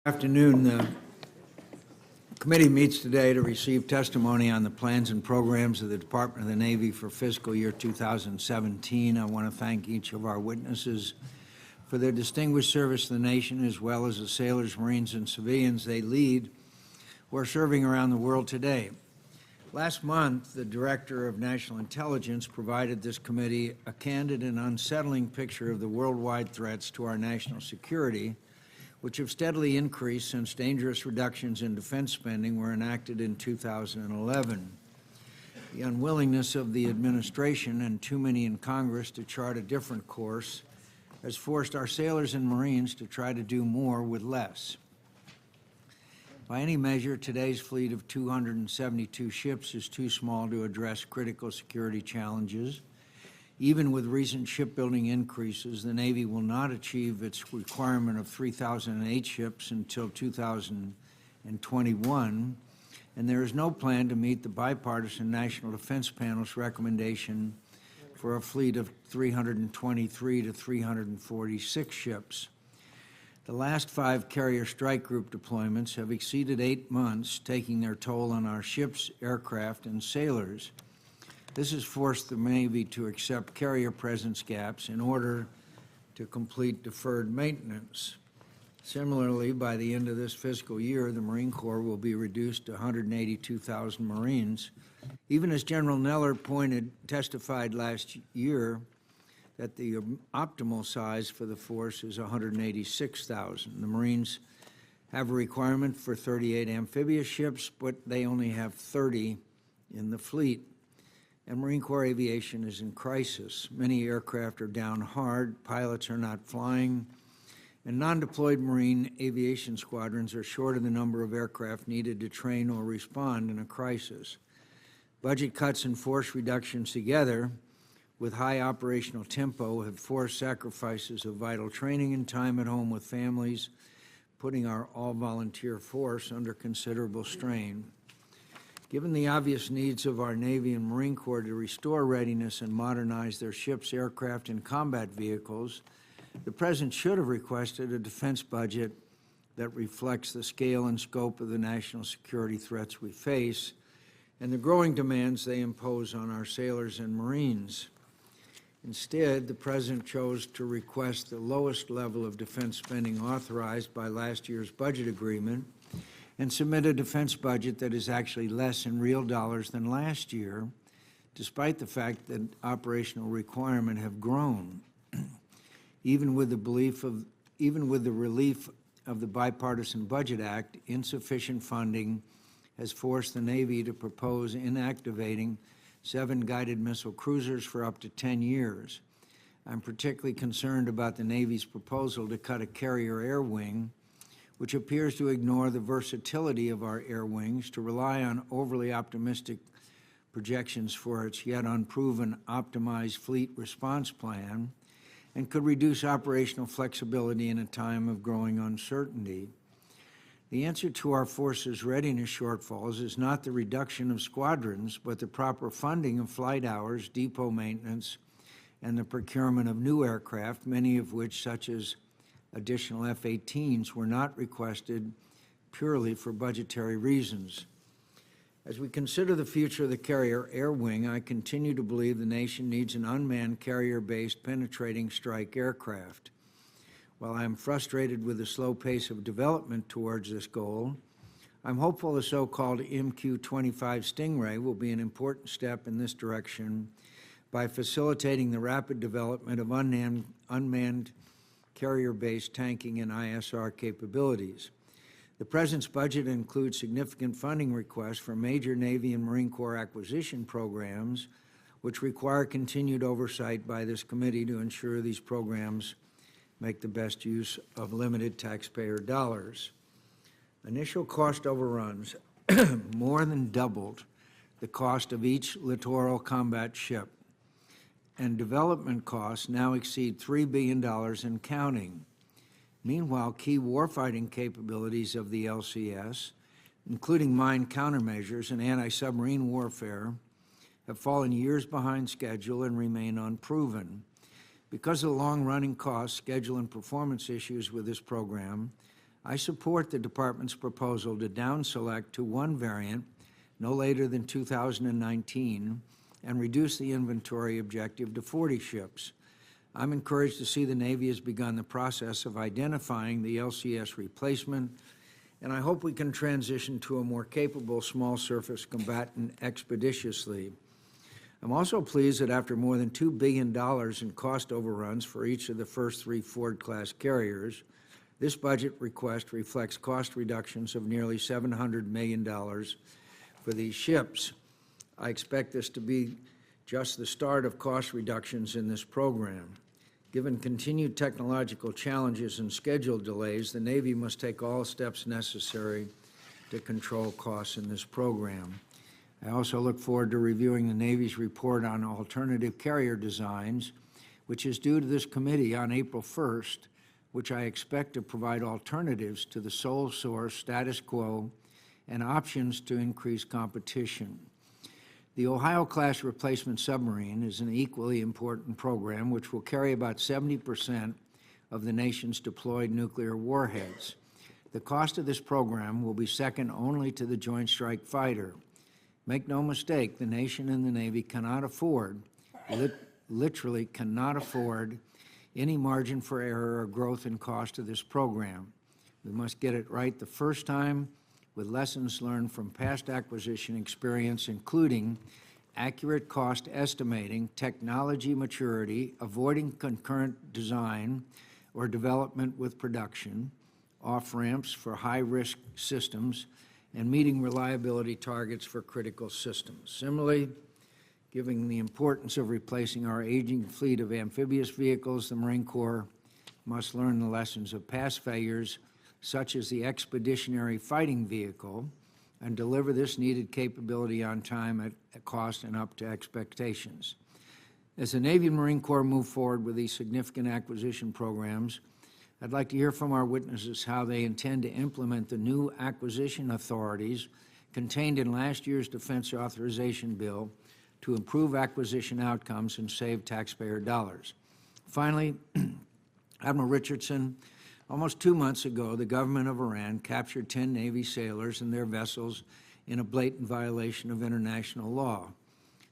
Afternoon. The committee meets today to receive testimony on the plans and programs of the Department of the Navy for fiscal year 2017. I want to thank each of our witnesses for their distinguished service to the nation, as well as the sailors, Marines, and civilians they lead who are serving around the world today. Last month, the Director of National Intelligence provided this committee a candid and unsettling picture of the worldwide threats to our national security, which have steadily increased since dangerous reductions in defense spending were enacted in 2011. The unwillingness of the administration and too many in Congress to chart a different course has forced our sailors and Marines to try to do more with less. By any measure, today's fleet of 272 ships is too small to address critical security challenges. Even with recent shipbuilding increases, the Navy will not achieve its requirement of 3,008 ships until 2021, and there is no plan to meet the bipartisan National Defense Panel's recommendation for a fleet of 323 to 346 ships. The last 5 carrier strike group deployments have exceeded 8 months, taking their toll on our ships, aircraft, and sailors. This has forced the Navy to accept carrier presence gaps in order to complete deferred maintenance. Similarly, by the end of this fiscal year, the Marine Corps will be reduced to 182,000 Marines, even as General Neller testified last year that the optimal size for the force is 186,000. The Marines have a requirement for 38 amphibious ships, but they only have 30 in the fleet. And Marine Corps aviation is in crisis. Many aircraft are down hard, pilots are not flying, and non-deployed Marine aviation squadrons are short of the number of aircraft needed to train or respond in a crisis. Budget cuts and force reductions together with high operational tempo have forced sacrifices of vital training and time at home with families, putting our all-volunteer force under considerable strain. Given the obvious needs of our Navy and Marine Corps to restore readiness and modernize their ships, aircraft, and combat vehicles, the President should have requested a defense budget that reflects the scale and scope of the national security threats we face and the growing demands they impose on our sailors and Marines. Instead, the President chose to request the lowest level of defense spending authorized by last year's budget agreement and submit a defense budget that is actually less in real dollars than last year, despite the fact that operational requirements have grown. Even with the relief of the Bipartisan Budget Act, insufficient funding has forced the Navy to propose inactivating 7 guided missile cruisers for up to 10 years. I'm particularly concerned about the Navy's proposal to cut a carrier air wing, which appears to ignore the versatility of our air wings, to rely on overly optimistic projections for its yet unproven optimized fleet response plan, and could reduce operational flexibility in a time of growing uncertainty. The answer to our forces' readiness shortfalls is not the reduction of squadrons, but the proper funding of flight hours, depot maintenance, and the procurement of new aircraft, many of which, such as additional F-18s, were not requested purely for budgetary reasons. As we consider the future of the carrier air wing, I continue to believe the nation needs an unmanned carrier-based penetrating strike aircraft. While I am frustrated with the slow pace of development towards this goal, I'm hopeful the so-called MQ-25 Stingray will be an important step in this direction by facilitating the rapid development of unmanned carrier-based tanking and ISR capabilities. The President's budget includes significant funding requests for major Navy and Marine Corps acquisition programs, which require continued oversight by this committee to ensure these programs make the best use of limited taxpayer dollars. Initial cost overruns more than doubled the cost of each littoral combat ship, and development costs now exceed $3 billion and counting. Meanwhile, key warfighting capabilities of the LCS, including mine countermeasures and anti-submarine warfare, have fallen years behind schedule and remain unproven. Because of the long-running costs, schedule, and performance issues with this program, I support the Department's proposal to down-select to one variant no later than 2019 and reduce the inventory objective to 40 ships. I'm encouraged to see the Navy has begun the process of identifying the LCS replacement, and I hope we can transition to a more capable small surface combatant expeditiously. I'm also pleased that after more than $2 billion in cost overruns for each of the first 3 Ford-class carriers, this budget request reflects cost reductions of nearly $700 million for these ships. I expect this to be just the start of cost reductions in this program. Given continued technological challenges and schedule delays, the Navy must take all steps necessary to control costs in this program. I also look forward to reviewing the Navy's report on alternative carrier designs, which is due to this committee on April 1st, which I expect to provide alternatives to the sole source status quo and options to increase competition. The Ohio-class replacement submarine is an equally important program which will carry about 70% of the nation's deployed nuclear warheads. The cost of this program will be second only to the Joint Strike Fighter. Make no mistake, the nation and the Navy cannot afford, literally cannot afford, any margin for error or growth in cost of this program. We must get it right the first time with lessons learned from past acquisition experience, including accurate cost estimating, technology maturity, avoiding concurrent design or development with production, off-ramps for high-risk systems, and meeting reliability targets for critical systems. Similarly, given the importance of replacing our aging fleet of amphibious vehicles, the Marine Corps must learn the lessons of past failures, such as the expeditionary fighting vehicle, and deliver this needed capability on time at a cost and up to expectations. As the Navy and Marine Corps move forward with these significant acquisition programs, I'd like to hear from our witnesses how they intend to implement the new acquisition authorities contained in last year's Defense Authorization Bill to improve acquisition outcomes and save taxpayer dollars. Finally, Admiral Richardson, almost 2 months ago, the government of Iran captured 10 Navy sailors and their vessels in a blatant violation of international law.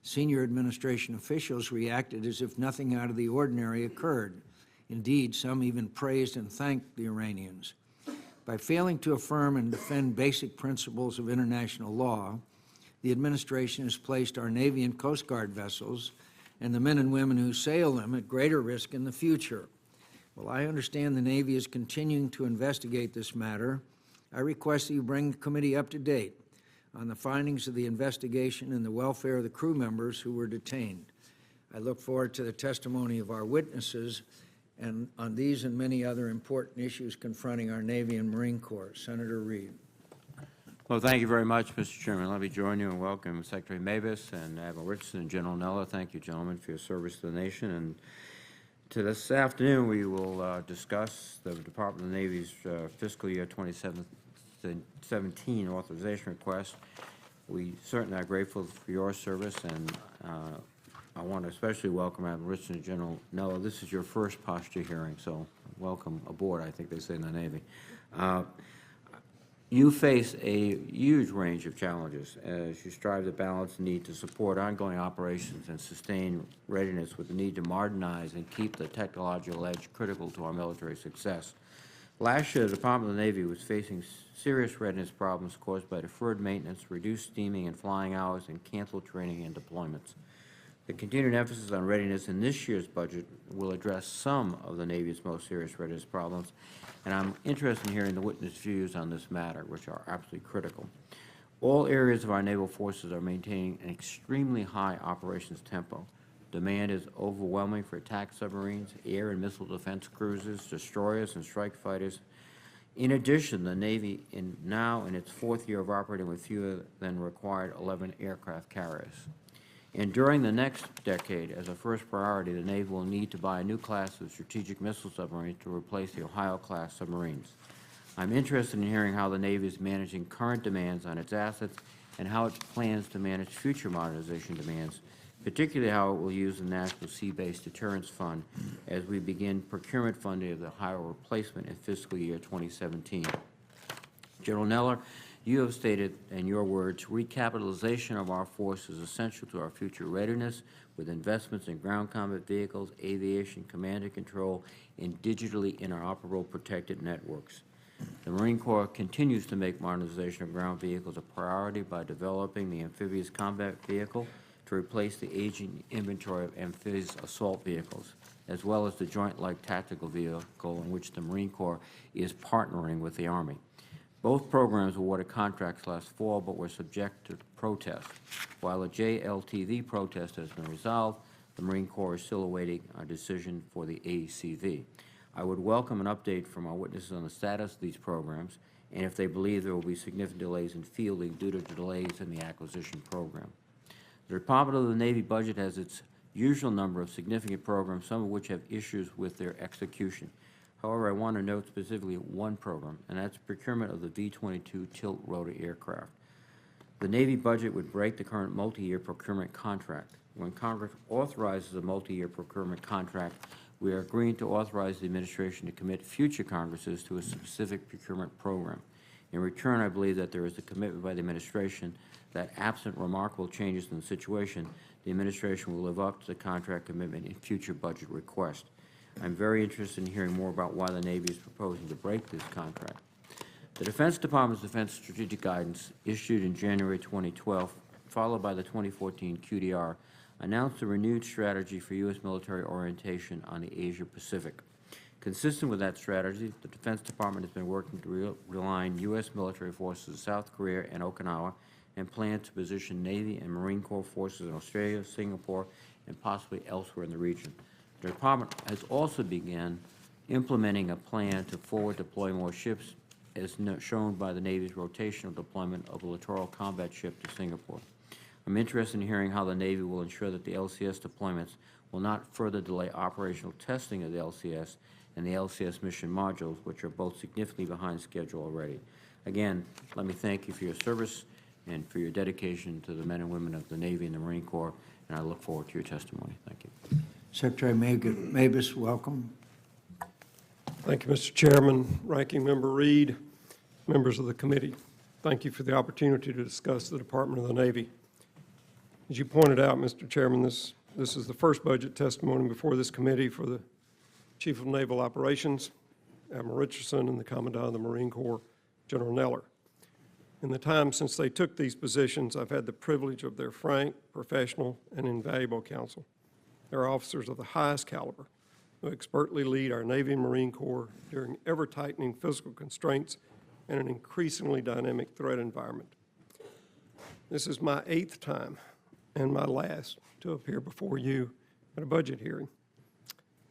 Senior administration officials reacted as if nothing out of the ordinary occurred. Indeed, some even praised and thanked the Iranians. By failing to affirm and defend basic principles of international law, the administration has placed our Navy and Coast Guard vessels and the men and women who sail them at greater risk in the future. While I understand the Navy is continuing to investigate this matter, I request that you bring the committee up to date on the findings of the investigation and the welfare of the crew members who were detained. I look forward to the testimony of our witnesses and on these and many other important issues confronting our Navy and Marine Corps. Senator Reid. Well, thank you very much, Mr. Chairman. Let me join you and welcome Secretary Mabus and Admiral Richardson and General Neller. Thank you, gentlemen, for your service to the nation. And to this afternoon, we will discuss the Department of the Navy's fiscal year 2017 authorization request. We certainly are grateful for your service, and I want to especially welcome Admiral Richardson and General Neller. This is your first posture hearing, so welcome aboard, I think they say in the Navy. You face a huge range of challenges as you strive to balance the need to support ongoing operations and sustain readiness with the need to modernize and keep the technological edge critical to our military success. Last year, the Department of the Navy was facing serious readiness problems caused by deferred maintenance, reduced steaming and flying hours, and canceled training and deployments. The continued emphasis on readiness in this year's budget will address some of the Navy's most serious readiness problems, and I'm interested in hearing the witness views on this matter, which are absolutely critical. All areas of our naval forces are maintaining an extremely high operations tempo. Demand is overwhelming for attack submarines, air and missile defense cruisers, destroyers, and strike fighters. In addition, the Navy is now in its 4th year of operating with fewer than required 11 aircraft carriers. And during the next decade, as a first priority, the Navy will need to buy a new class of strategic missile submarines to replace the Ohio-class submarines. I'm interested in hearing how the Navy is managing current demands on its assets and how it plans to manage future modernization demands, particularly how it will use the National Sea-Based Deterrence Fund as we begin procurement funding of the Ohio replacement in fiscal year 2017. General Neller, you have stated, in your words, recapitalization of our force is essential to our future readiness with investments in ground combat vehicles, aviation, command and control, and digitally interoperable protected networks. The Marine Corps continues to make modernization of ground vehicles a priority by developing the amphibious combat vehicle to replace the aging inventory of amphibious assault vehicles, as well as the Joint Light Tactical Vehicle in which the Marine Corps is partnering with the Army. Both programs awarded contracts last fall but were subject to protest. While a JLTV protest has been resolved, the Marine Corps is still awaiting a decision for the ACV. I would welcome an update from our witnesses on the status of these programs and if they believe there will be significant delays in fielding due to delays in the acquisition program. The Department of the Navy budget has its usual number of significant programs, some of which have issues with their execution. However, I want to note specifically one program, and that's procurement of the V-22 tilt-rotor aircraft. The Navy budget would break the current multi-year procurement contract. When Congress authorizes a multi-year procurement contract, we are agreeing to authorize the administration to commit future Congresses to a specific procurement program. In return, I believe that there is a commitment by the administration that, absent remarkable changes in the situation, the administration will live up to the contract commitment in future budget requests. I'm very interested in hearing more about why the Navy is proposing to break this contract. The Defense Department's Defense Strategic Guidance, issued in January 2012, followed by the 2014 QDR, announced a renewed strategy for U.S. military orientation on the Asia-Pacific. Consistent with that strategy, the Defense Department has been working to realign U.S. military forces in South Korea and Okinawa and plans to position Navy and Marine Corps forces in Australia, Singapore, and possibly elsewhere in the region. The Department has also begun implementing a plan to forward deploy more ships, as shown by the Navy's rotational deployment of a littoral combat ship to Singapore. I'm interested in hearing how the Navy will ensure that the LCS deployments will not further delay operational testing of the LCS and the LCS mission modules, which are both significantly behind schedule already. Again, let me thank you for your service and for your dedication to the men and women of the Navy and the Marine Corps, and I look forward to your testimony. Thank you. Secretary Mabus, welcome. Thank you, Mr. Chairman, Ranking Member Reed, members of the committee. Thank you for the opportunity to discuss the Department of the Navy. As you pointed out, Mr. Chairman, this is the first budget testimony before this committee for the Chief of Naval Operations, Admiral Richardson, and the Commandant of the Marine Corps, General Neller. In the time since they took these positions, I've had the privilege of their frank, professional, and invaluable counsel. They're officers of the highest caliber who expertly lead our Navy and Marine Corps during ever-tightening physical constraints and an increasingly dynamic threat environment. This is my 8th time and my last to appear before you at a budget hearing.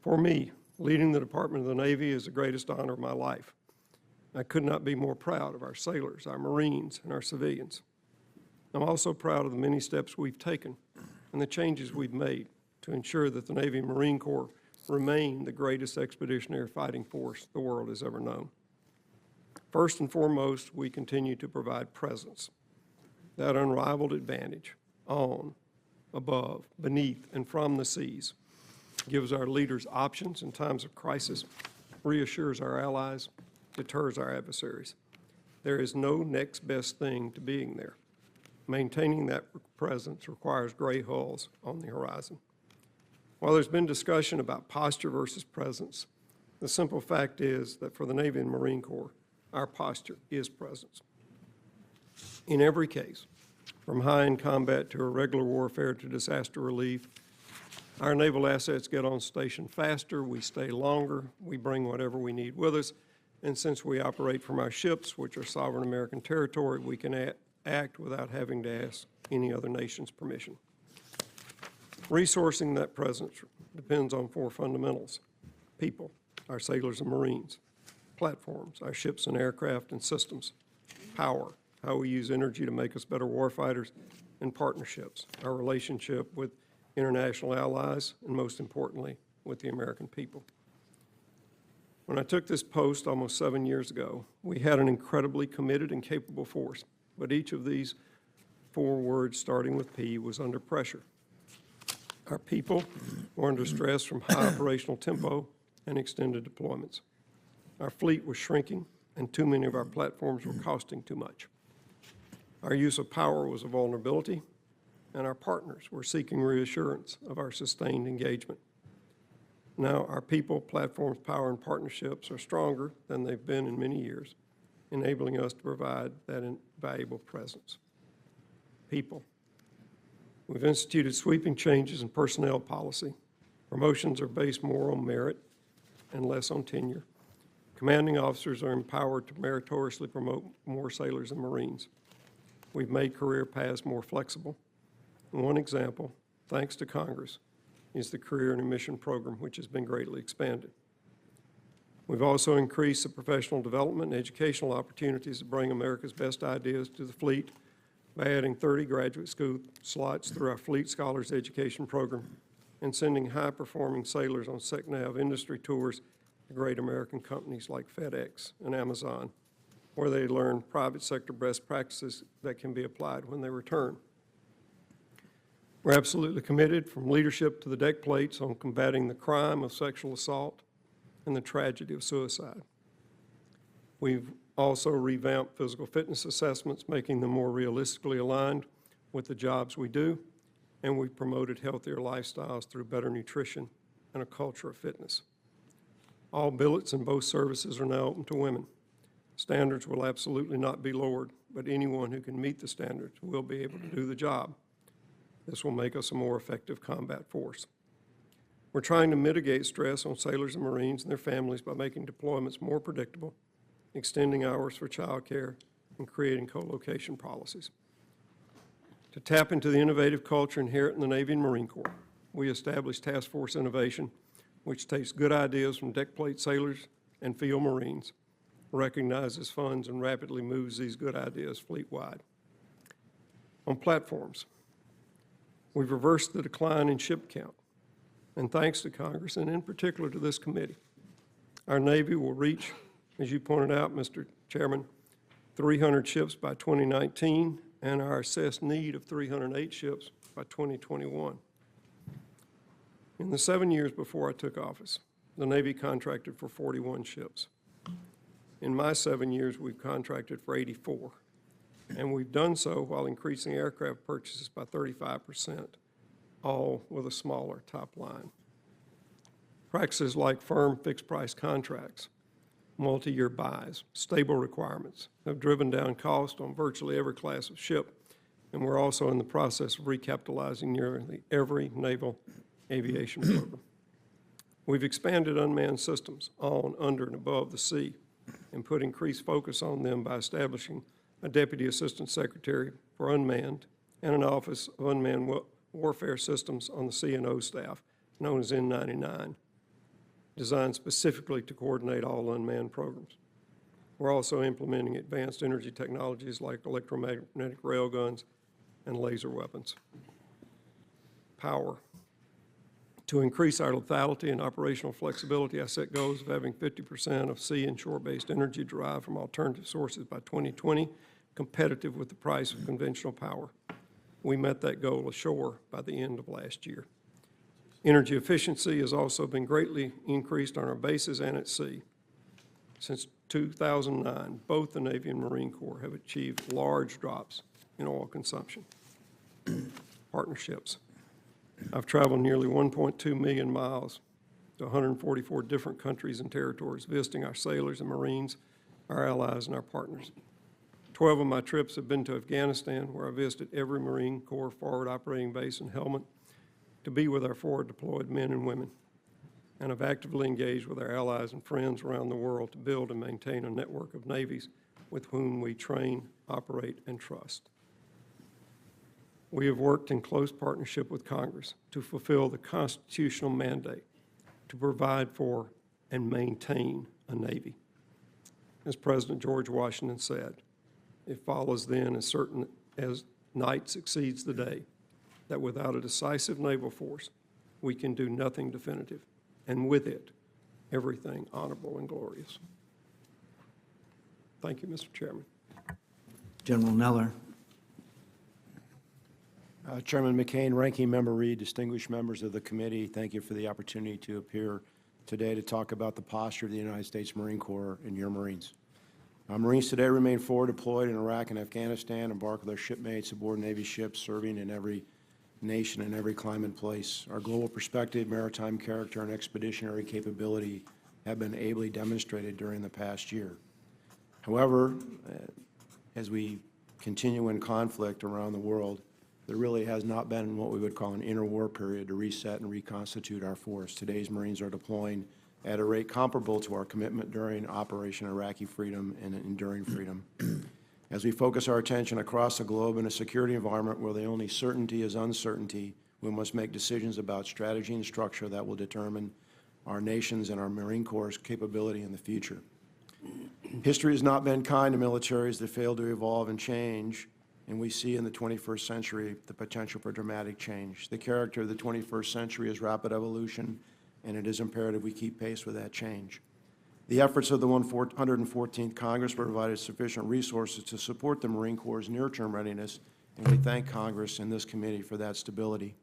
For me, leading the Department of the Navy is the greatest honor of my life. I could not be more proud of our sailors, our Marines, and our civilians. I'm also proud of the many steps we've taken and the changes we've made to ensure that the Navy and Marine Corps remain the greatest expeditionary fighting force the world has ever known. First and foremost, we continue to provide presence, that unrivaled advantage on, above, beneath, and from the seas, gives our leaders options in times of crisis, reassures our allies, deters our adversaries. There is no next best thing to being there. Maintaining that presence requires gray hulls on the horizon. While there's been discussion about posture versus presence, the simple fact is that for the Navy and Marine Corps, our posture is presence. In every case, from high-end combat to irregular warfare to disaster relief, our naval assets get on station faster, we stay longer, we bring whatever we need with us, and since we operate from our ships, which are sovereign American territory, we can act without having to ask any other nation's permission. Resourcing that presence depends on 4 fundamentals: people, our sailors and Marines; platforms, our ships and aircraft and systems; power, how we use energy to make us better warfighters; and partnerships, our relationship with international allies, and most importantly, with the American people. When I took this post almost 7 years ago, we had an incredibly committed and capable force, but each of these 4 words starting with P was under pressure. Our people were under stress from high operational tempo and extended deployments. Our fleet was shrinking, and too many of our platforms were costing too much. Our use of power was a vulnerability, and our partners were seeking reassurance of our sustained engagement. Now, our people, platforms, power, and partnerships are stronger than they've been in many years, enabling us to provide that invaluable presence. People. We've instituted sweeping changes in personnel policy. Promotions are based more on merit and less on tenure. Commanding officers are empowered to meritoriously promote more sailors and Marines. We've made career paths more flexible. And one example, thanks to Congress, is the Career and Admission Program, which has been greatly expanded. We've also increased the professional development and educational opportunities to bring America's best ideas to the fleet by adding 30 graduate school slots through our Fleet Scholars Education Program and sending high-performing sailors on SecNav industry tours to great American companies like FedEx and Amazon, where they learn private sector best practices that can be applied when they return. We're absolutely committed, from leadership to the deck plates, on combating the crime of sexual assault and the tragedy of suicide. We've also revamped physical fitness assessments, making them more realistically aligned with the jobs we do, and we've promoted healthier lifestyles through better nutrition and a culture of fitness. All billets in both services are now open to women. Standards will absolutely not be lowered, but anyone who can meet the standards will be able to do the job. This will make us a more effective combat force. We're trying to mitigate stress on sailors and Marines and their families by making deployments more predictable, extending hours for child care, and creating co-location policies. To tap into the innovative culture inherent in the Navy and Marine Corps, we established Task Force Innovation, which takes good ideas from deck plate sailors and field Marines, recognizes funds, and rapidly moves these good ideas fleet-wide. On platforms, we've reversed the decline in ship count, and thanks to Congress, and in particular to this committee, our Navy will reach, as you pointed out, Mr. Chairman, 300 ships by 2019, and our assessed need of 308 ships by 2021. In the 7 years before I took office, the Navy contracted for 41 ships. In my 7 years, we've contracted for 84, and we've done so while increasing aircraft purchases by 35%, all with a smaller top line. Practices like firm fixed-price contracts, multi-year buys, stable requirements have driven down cost on virtually every class of ship, and we're also in the process of recapitalizing nearly every naval aviation program. We've expanded unmanned systems on, under, and above the sea, and put increased focus on them by establishing a Deputy Assistant Secretary for Unmanned and an Office of Unmanned Warfare Systems on the C&O staff, known as N99, designed specifically to coordinate all unmanned programs. We're also implementing advanced energy technologies like electromagnetic railguns and laser weapons. Power. To increase our lethality and operational flexibility, I set goals of having 50% of sea and shore-based energy derived from alternative sources by 2020, competitive with the price of conventional power. We met that goal ashore by the end of last year. Energy efficiency has also been greatly increased on our bases and at sea. Since 2009, both the Navy and Marine Corps have achieved large drops in oil consumption. Partnerships. I've traveled nearly 1.2 million miles to 144 different countries and territories, visiting our sailors and Marines, our allies, and our partners. 12 of my trips have been to Afghanistan, where I visited every Marine Corps forward operating base and helmet to be with our forward deployed men and women, and have actively engaged with our allies and friends around the world to build and maintain a network of navies with whom we train, operate, and trust. We have worked in close partnership with Congress to fulfill the constitutional mandate to provide for and maintain a Navy. As President George Washington said, it follows then as certain as night succeeds the day, that without a decisive naval force, we can do nothing definitive, and with it, everything honorable and glorious. Thank you, Mr. Chairman. General Neller. Chairman McCain, Ranking Member Reed, distinguished members of the committee, thank you for the opportunity to appear today to talk about the posture of the United States Marine Corps and your Marines. Marines today remain forward deployed in Iraq and Afghanistan, embark with their shipmates aboard Navy ships, serving in every nation and every climate and place. Our global perspective, maritime character, and expeditionary capability have been ably demonstrated during the past year. However, as we continue in conflict around the world, there really has not been what we would call an interwar period to reset and reconstitute our force. Today's Marines are deploying at a rate comparable to our commitment during Operation Iraqi Freedom and Enduring Freedom. As we focus our attention across the globe in a security environment where the only certainty is uncertainty, we must make decisions about strategy and structure that will determine our nation's and our Marine Corps' capability in the future. History has not been kind to militaries that fail to evolve and change, and we see in the 21st century the potential for dramatic change. The character of the 21st century is rapid evolution, and it is imperative we keep pace with that change. The efforts of the 114th Congress provided sufficient resources to support the Marine Corps' near-term readiness, and we thank Congress and this committee for that stability.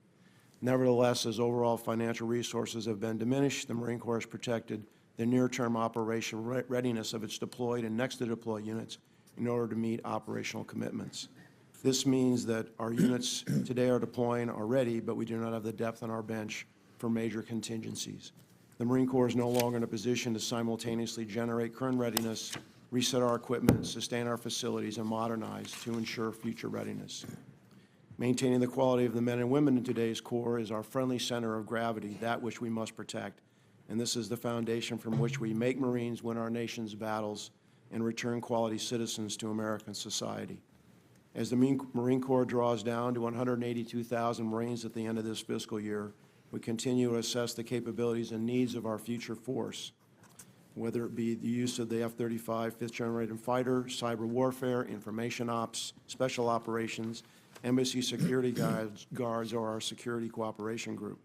Nevertheless, as overall financial resources have been diminished, the Marine Corps has protected the near-term operational readiness of its deployed and next-to-deploy units in order to meet operational commitments. This means that our units today are deploying already, but we do not have the depth on our bench for major contingencies. The Marine Corps is no longer in a position to simultaneously generate current readiness, reset our equipment, sustain our facilities, and modernize to ensure future readiness. Maintaining the quality of the men and women in today's Corps is our friendly center of gravity, that which we must protect. And this is the foundation from which we make Marines win our nation's battles and return quality citizens to American society. As the Marine Corps draws down to 182,000 Marines at the end of this fiscal year, we continue to assess the capabilities and needs of our future force, whether it be the use of the F-35 fifth-generation fighter, cyber warfare, information ops, special operations, embassy security guards, or our security cooperation group.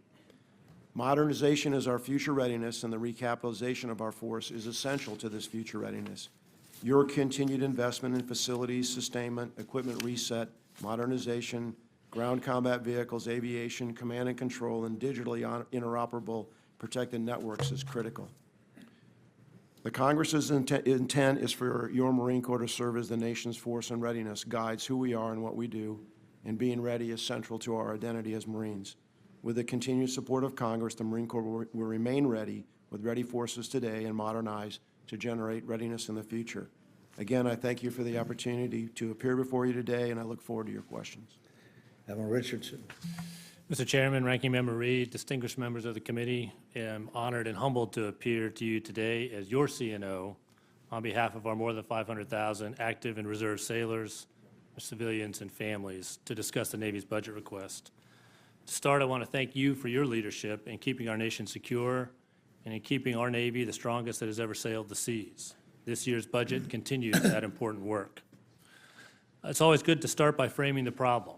Modernization is our future readiness, and the recapitalization of our force is essential to this future readiness. Your continued investment in facilities, sustainment, equipment reset, modernization, ground combat vehicles, aviation, command and control, and digitally interoperable protected networks is critical. The Congress's intent is for your Marine Corps to serve as the nation's force and readiness, guides who we are and what we do, and being ready is central to our identity as Marines. With the continued support of Congress, the Marine Corps will remain ready with ready forces today and modernize to generate readiness in the future. Again, I thank you for the opportunity to appear before you today, and I look forward to your questions. Admiral Richardson. Mr. Chairman, Ranking Member Reed, distinguished members of the committee, I am honored and humbled to appear to you today as your CNO on behalf of our more than 500,000 active and reserve sailors, civilians, and families to discuss the Navy's budget request. To start, I want to thank you for your leadership in keeping our nation secure and in keeping our Navy the strongest that has ever sailed the seas. This year's budget continues that important work. It's always good to start by framing the problem.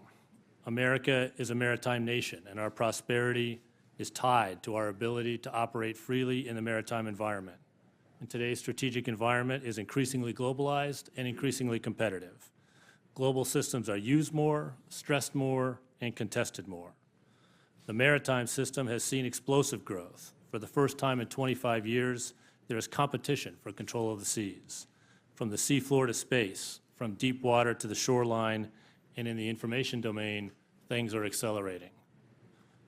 America is a maritime nation, and our prosperity is tied to our ability to operate freely in the maritime environment. And today's strategic environment is increasingly globalized and increasingly competitive. Global systems are used more, stressed more, and contested more. The maritime system has seen explosive growth. For the first time in 25 years, there is competition for control of the seas. From the seafloor to space, from deep water to the shoreline, and in the information domain, things are accelerating.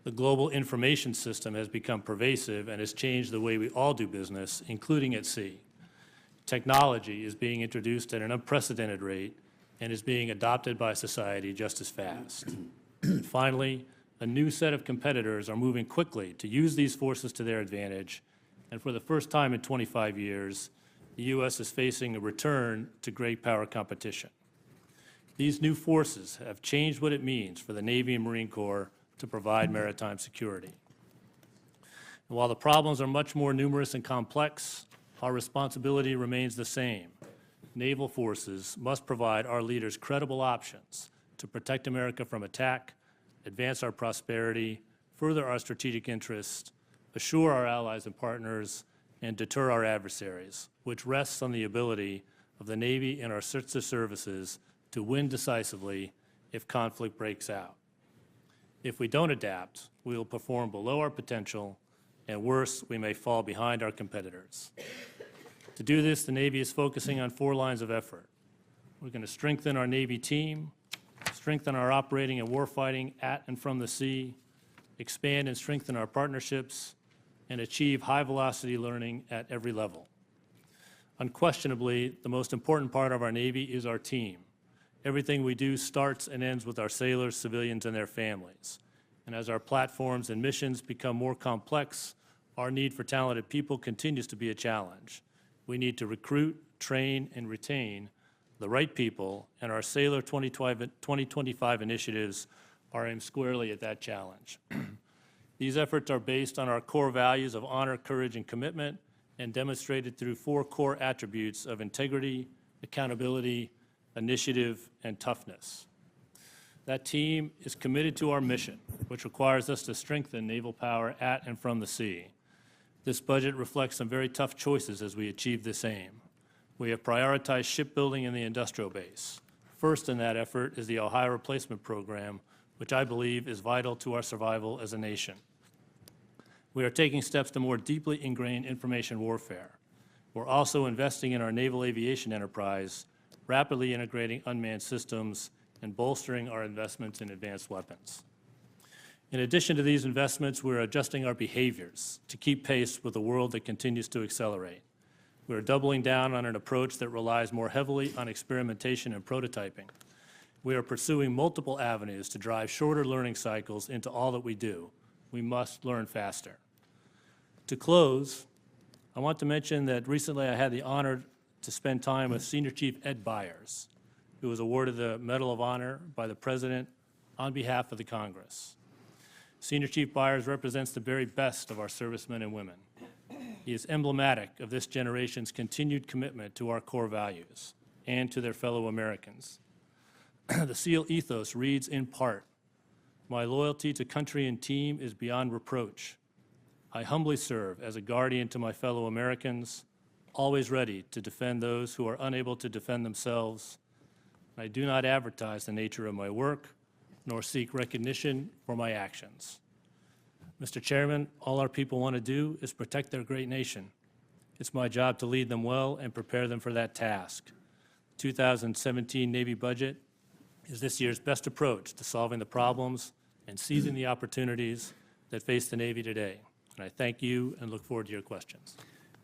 The global information system has become pervasive and has changed the way we all do business, including at sea. Technology is being introduced at an unprecedented rate and is being adopted by society just as fast. And finally, a new set of competitors are moving quickly to use these forces to their advantage, and for the first time in 25 years, the U.S. is facing a return to great power competition. These new forces have changed what it means for the Navy and Marine Corps to provide maritime security. And while the problems are much more numerous and complex, our responsibility remains the same. Naval forces must provide our leaders credible options to protect America from attack, advance our prosperity, further our strategic interests, assure our allies and partners, and deter our adversaries, which rests on the ability of the Navy and our sister services to win decisively if conflict breaks out. If we don't adapt, we will perform below our potential, and worse, we may fall behind our competitors. To do this, the Navy is focusing on 4 lines of effort. We're going to strengthen our Navy team, strengthen our operating and warfighting at and from the sea, expand and strengthen our partnerships, and achieve high-velocity learning at every level. Unquestionably, the most important part of our Navy is our team. Everything we do starts and ends with our sailors, civilians, and their families. And as our platforms and missions become more complex, our need for talented people continues to be a challenge. We need to recruit, train, and retain the right people, and our Sailor 2025 initiatives are aimed squarely at that challenge. These efforts are based on our core values of honor, courage, and commitment, and demonstrated through 4 core attributes of integrity, accountability, initiative, and toughness. That team is committed to our mission, which requires us to strengthen naval power at and from the sea. This budget reflects some very tough choices as we achieve this aim. We have prioritized shipbuilding in the industrial base. First in that effort is the Ohio Replacement Program, which I believe is vital to our survival as a nation. We are taking steps to more deeply ingrain information warfare. We're also investing in our naval aviation enterprise, rapidly integrating unmanned systems, and bolstering our investments in advanced weapons. In addition to these investments, we're adjusting our behaviors to keep pace with a world that continues to accelerate. We're doubling down on an approach that relies more heavily on experimentation and prototyping. We are pursuing multiple avenues to drive shorter learning cycles into all that we do. We must learn faster. To close, I want to mention that recently I had the honor to spend time with Senior Chief Ed Byers, who was awarded the Medal of Honor by the President on behalf of the Congress. Senior Chief Byers represents the very best of our servicemen and women. He is emblematic of this generation's continued commitment to our core values and to their fellow Americans. The SEAL ethos reads in part, "My loyalty to country and team is beyond reproach. I humbly serve as a guardian to my fellow Americans, always ready to defend those who are unable to defend themselves. I do not advertise the nature of my work, nor seek recognition for my actions." Mr. Chairman, all our people want to do is protect their great nation. It's my job to lead them well and prepare them for that task. 2017 Navy budget is this year's best approach to solving the problems and seizing the opportunities that face the Navy today. And I thank you and look forward to your questions.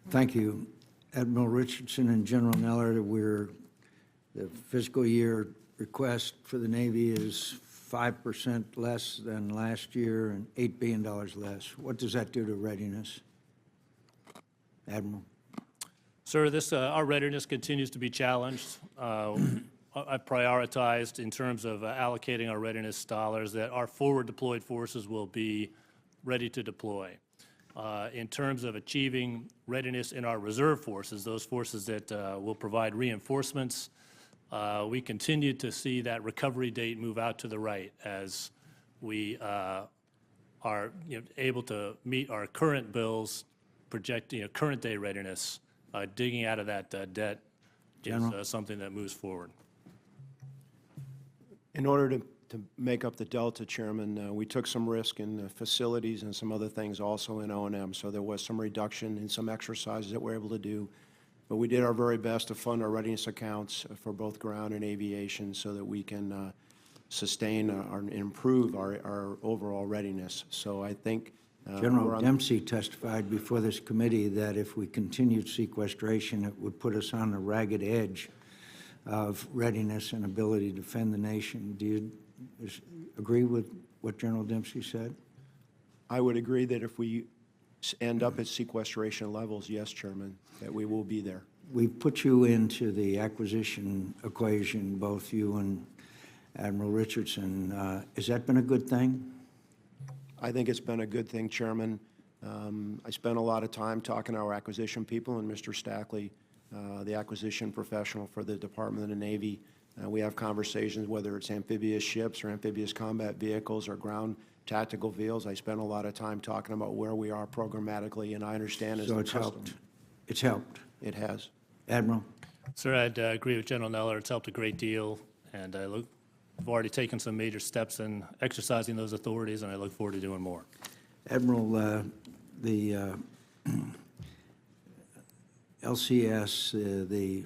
Thank you, Admiral Richardson and General Neller. The fiscal year request for the Navy is 5% less than last year and $8 billion less. What does that do to readiness? Admiral? Sir, our readiness continues to be challenged. I prioritized in terms of allocating our readiness dollars that our forward deployed forces will be ready to deploy. In terms of achieving readiness in our reserve forces, those forces that will provide reinforcements, we continue to see that recovery date move out to the right as we are able to meet our current bills, projecting current day readiness. Digging out of that debt is something that moves forward. In order to make up the delta, Chairman, we took some risk in facilities and some other things also in O&M, so there was some reduction in some exercises that we're able to do. But we did our very best to fund our readiness accounts for both ground and aviation so that we can sustain and improve our overall readiness. So I think General Dempsey testified before this committee that if we continued sequestration, it would put us on the ragged edge of readiness and ability to defend the nation. Do you agree with what General Dempsey said? I would agree that if we end up at sequestration levels, yes, Chairman, that we will be there. We've put you into the acquisition equation, both you and Admiral Richardson. Has that been a good thing? I think it's been a good thing, Chairman. I spent a lot of time talking to our acquisition people and Mr. Stackley, the acquisition professional for the Department of the Navy. We have conversations, whether it's amphibious ships or amphibious combat vehicles or ground tactical vehicles. I spent a lot of time talking about where we are programmatically, and I understand as So the it's custom. helped. It's helped. It has. Admiral? Sir, I'd agree with General Neller. It's helped a great deal, and I look We've already taken some major steps in exercising those authorities, and I look forward to doing more. Admiral, the LCS, the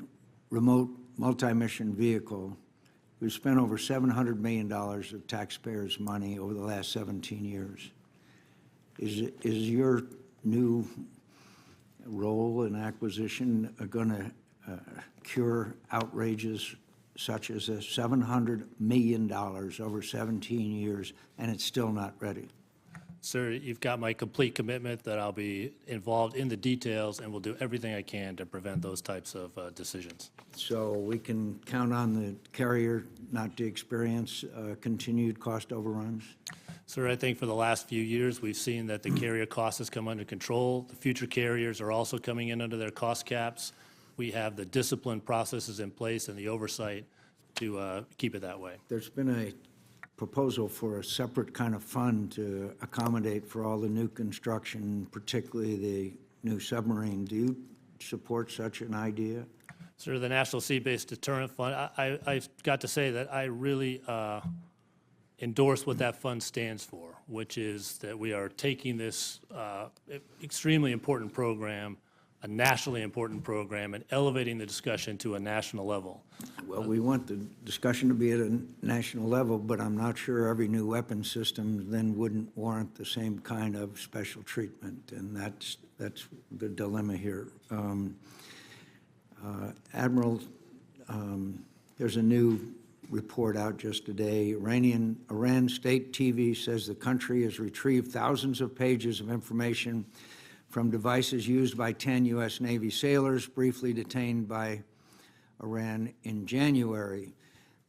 remote multi-mission vehicle, we've spent over $700 million of taxpayers' money over the last 17 years. Is your new role in acquisition going to cure outrages such as this? $700 million over 17 years, and it's still not ready. Sir, you've got my complete commitment that I'll be involved in the details and will do everything I can to prevent those types of decisions. So we can count on the carrier not to experience continued cost overruns? Sir, I think for the last few years, we've seen that the carrier cost has come under control. The future carriers are also coming in under their cost caps. We have the discipline processes in place and the oversight to keep it that way. There's been a proposal for a separate kind of fund to accommodate for all the new construction, particularly the new submarine. Do you support such an idea? Sir, the National Sea-Based Deterrent Fund, I've got to say that I really endorse what that fund stands for, which is that we are taking this extremely important program, a nationally important program, and elevating the discussion to a national level. Well, we want the discussion to be at a national level, but I'm not sure every new weapon system then wouldn't warrant the same kind of special treatment, and that's the dilemma here. Admiral, there's a new report out just today. Iran state TV says the country has retrieved thousands of pages of information from devices used by 10 U.S. Navy sailors briefly detained by Iran in January.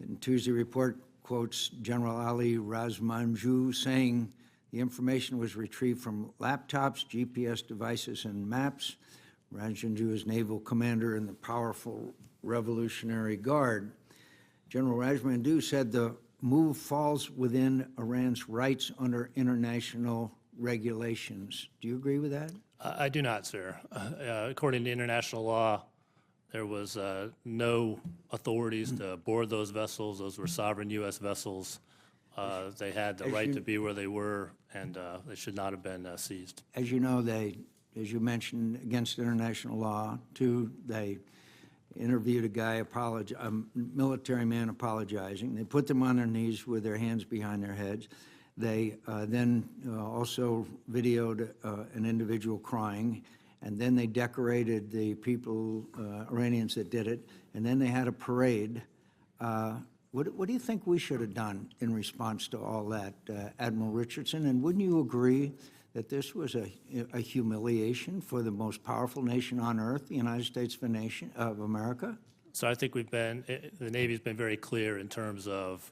The Tuesday report quotes General Ali Razmanjou saying the information was retrieved from laptops, GPS devices, and maps. Razmanjou is naval commander in the powerful Revolutionary Guard. General Razmanjou said the move falls within Iran's rights under international regulations. Do you agree with that? I do not, sir. According to international law, there was no authorities to board those vessels. Those were sovereign U.S. vessels. They had the right to be where they were, and they should not have been seized. As you know, as you mentioned, against international law, too, they interviewed a guy, a military man apologizing. They put them on their knees with their hands behind their heads. They then also videoed an individual crying, and then they decorated the people, Iranians that did it, and then they had a parade. What do you think we should have done in response to all that, Admiral Richardson? And wouldn't you agree that this was a humiliation for the most powerful nation on earth, the United States of America? So I think the Navy's been very clear in terms of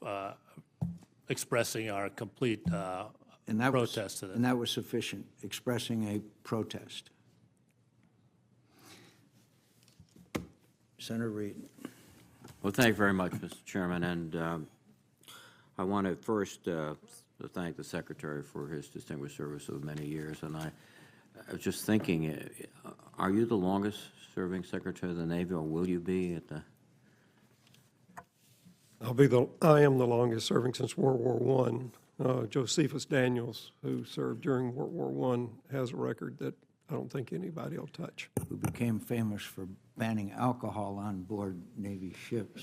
expressing our complete protest to that. And that was sufficient, expressing a protest. Senator Reid. Well, thank you very much, Mr. Chairman, and I want to first thank the Secretary for his distinguished service of many years. And I was just thinking, are you the longest-serving Secretary of the Navy, or will you be at the? I am the longest serving since World War I. Josephus Daniels, who served during World War I, has a record that I don't think anybody will touch. Who became famous for banning alcohol on board Navy ships.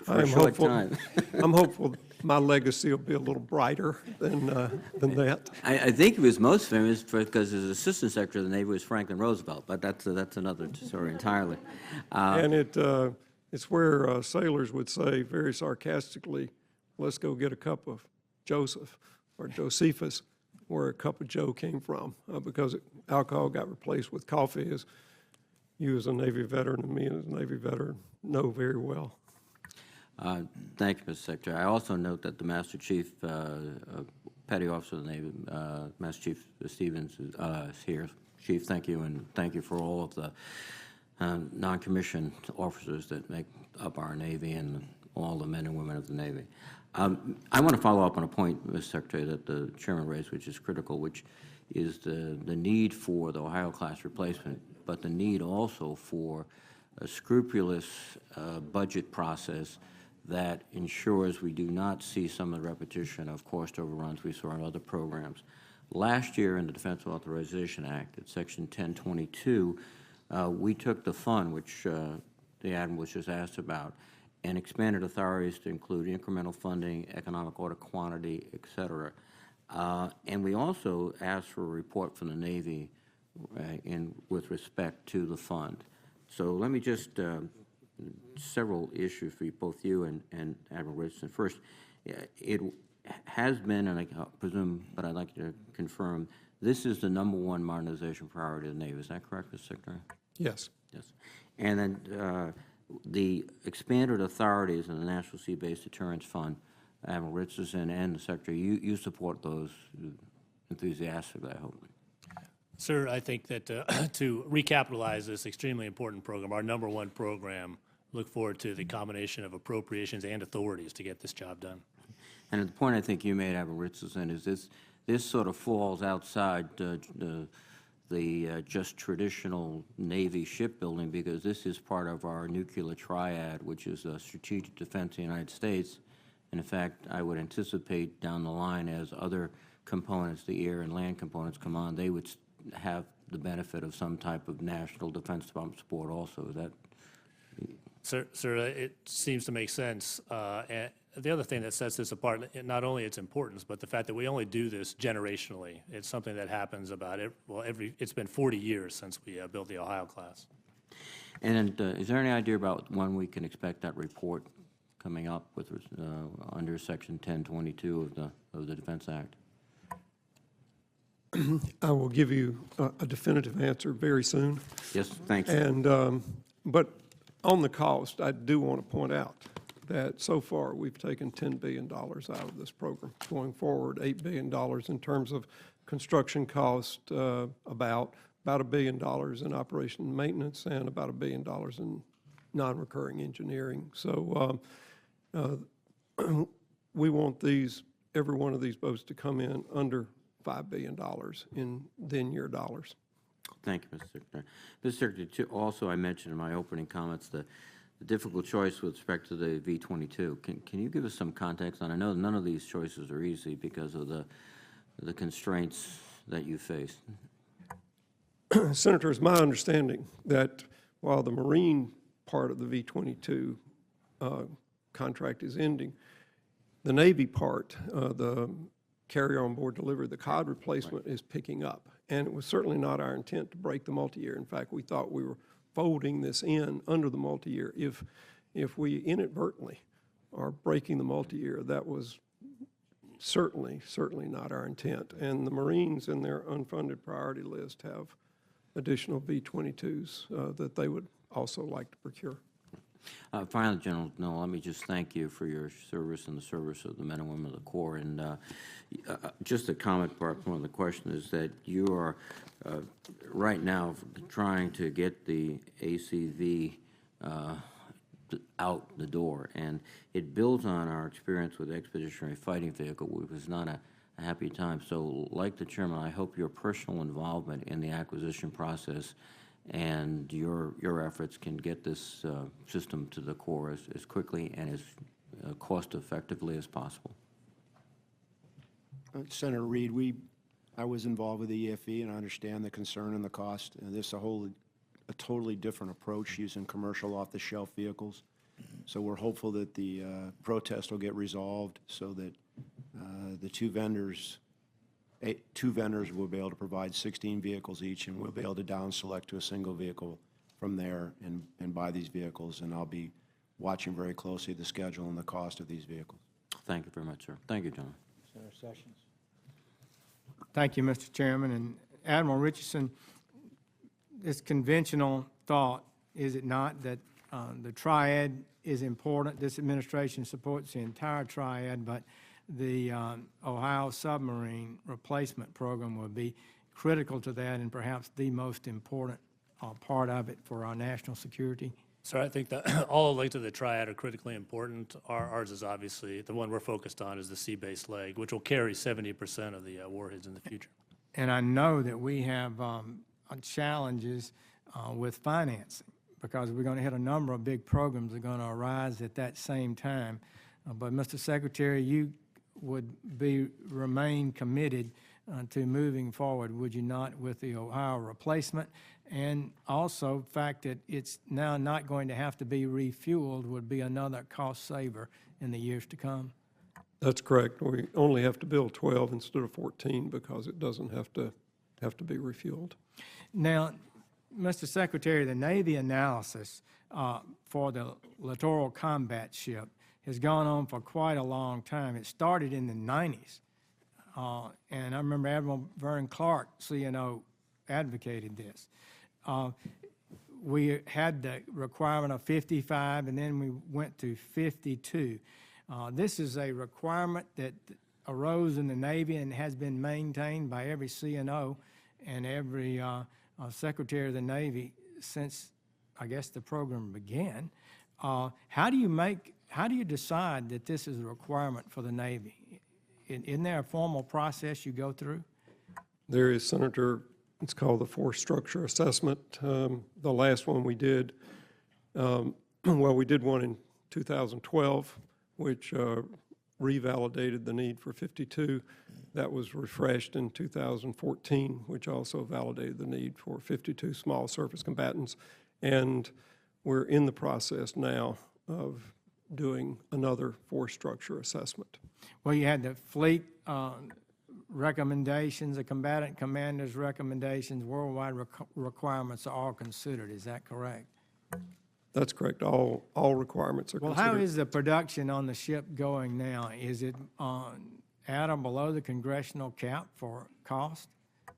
For a short time. I'm hopeful my legacy will be a little brighter than that. I think he was most famous because his Assistant Secretary of the Navy was Franklin Roosevelt, but that's another story entirely. And it's where sailors would say very sarcastically, let's go get a cup of Joseph or Josephus, where a cup of Joe came from, because alcohol got replaced with coffee, as you as a Navy veteran and me as a Navy veteran know very well. Thank you, Mr. Secretary. I also note that the Master Chief, Petty Officer of the Navy, Master Chief Stevens is here. Chief, thank you, and thank you for all of the non-commissioned officers that make up our Navy and all the men and women of the Navy. I want to follow up on a point, Mr. Secretary, that the Chairman raised, which is critical, which is the need for the Ohio-class replacement, but the need also for a scrupulous budget process that ensures we do not see some of the repetition of cost overruns we saw in other programs. Last year in the Defense Authorization Act, at Section 1022, we took the fund, which the Admiral was just asked about, and expanded authorities to include incremental funding, economic order quantity, et cetera. And we also asked for a report from the Navy with respect to the fund. So let me just, several issues for both you and Admiral Richardson. First, it has been, and I presume, but I'd like you to confirm, this is the #1 modernization priority of the Navy. Is that correct, Mr. Secretary? Yes. Yes. And then the expanded authorities in the National Sea-Based Deterrence Fund, Admiral Richardson and the Secretary, you support those enthusiastically, I hope. Sir, I think that to recapitalize this extremely important program, our #1 program, look forward to the combination of appropriations and authorities to get this job done. And the point I think you made, Admiral Richardson, is this sort of falls outside the just traditional Navy shipbuilding, because this is part of our nuclear triad, which is a strategic defense of the United States. And in fact, I would anticipate down the line, as other components, the air and land components, come on, they would have the benefit of some type of national Defense Department support also. Is that? Sir, it seems to make sense. And the other thing that sets this apart, not only its importance, but the fact that we only do this generationally. It's something that happens about it. Well, it's been 40 years since we built the Ohio class. And is there any idea about when we can expect that report coming up with under Section 1022 of the Defense Act? I will give you a definitive answer very soon. Yes, thanks. And, but on the cost, I do want to point out that so far we've taken $10 billion out of this program. Going forward, $8 billion in terms of construction cost, about $1 billion in operation and maintenance, and about $1 billion in non-recurring engineering. So we want every one of these boats to come in under $5 billion in then-year dollars. Thank you, Mr. Secretary. Mr. Secretary, also I mentioned in my opening comments the difficult choice with respect to the V-22. Can you give us some context? And I know none of these choices are easy because of the constraints that you face. Senator, it's my understanding that while the Marine part of the V-22 contract is ending, the Navy part, the carry-on-board delivery, the COD replacement is picking up. And it was certainly not our intent to break the multi-year. In fact, we thought we were folding this in under the multi-year. If we inadvertently are breaking the multi-year, that was certainly not our intent. And the Marines in their unfunded priority list have additional V-22s that they would also like to procure. Finally, General Neller, let me just thank you for your service and the service of the men and women of the Corps. And just a comment part from the question is that you are right now trying to get the ACV out the door, and it builds on our experience with Expeditionary Fighting Vehicle, which was not a happy time. So, like the Chairman, I hope your personal involvement in the acquisition process and your efforts can get this system to the Corps as quickly and as cost-effectively as possible. Senator Reed, I was involved with the EFE, and I understand the concern and the cost. This is a totally different approach using commercial off-the-shelf vehicles. So we're hopeful that the protest will get resolved so that the two vendors will be able to provide 16 vehicles each, and we'll be able to down select to a single vehicle from there and buy these vehicles. And I'll be watching very closely the schedule and the cost of these vehicles. Thank you very much, sir. Thank you, gentlemen. Senator Sessions. Thank you, Mr. Chairman. And Admiral Richardson, this conventional thought, is it not, that the triad is important? This administration supports the entire triad, but the Ohio submarine replacement program will be critical to that and perhaps the most important part of it for our national security. Sir, I think that all the legs of the triad are critically important. Ours is obviously, the one we're focused on is the sea-based leg, which will carry 70% of the warheads in the future. And I know that we have challenges with financing, because we're going to hit a number of big programs that are going to arise at that same time. But, Mr. Secretary, you would remain committed to moving forward, would you not, with the Ohio replacement? And also, the fact that it's now not going to have to be refueled would be another cost saver in the years to come. That's correct. We only have to build 12 instead of 14 because it doesn't have to be refueled. Now, Mr. Secretary, the Navy analysis for the littoral combat ship has gone on for quite a long time. It started in the 90s. And I remember Admiral Vern Clark, CNO, advocated this. We had the requirement of 55, and then we went to 52. This is a requirement that arose in the Navy and has been maintained by every CNO and every Secretary of the Navy since, I guess, the program began. How do you decide that this is a requirement for the Navy? Isn't there a formal process you go through? There is, Senator. It's called the Force Structure Assessment. The last one we did, well, we did one in 2012, which revalidated the need for 52. That was refreshed in 2014, which also validated the need for 52 small surface combatants. And we're in the process now of doing another force structure assessment. Well, you had the fleet recommendations, the combatant commander's recommendations, worldwide requirements are all considered. Is that correct? That's correct. All requirements are Well, considered. how is the production on the ship going now? Is it at or below the congressional cap for cost?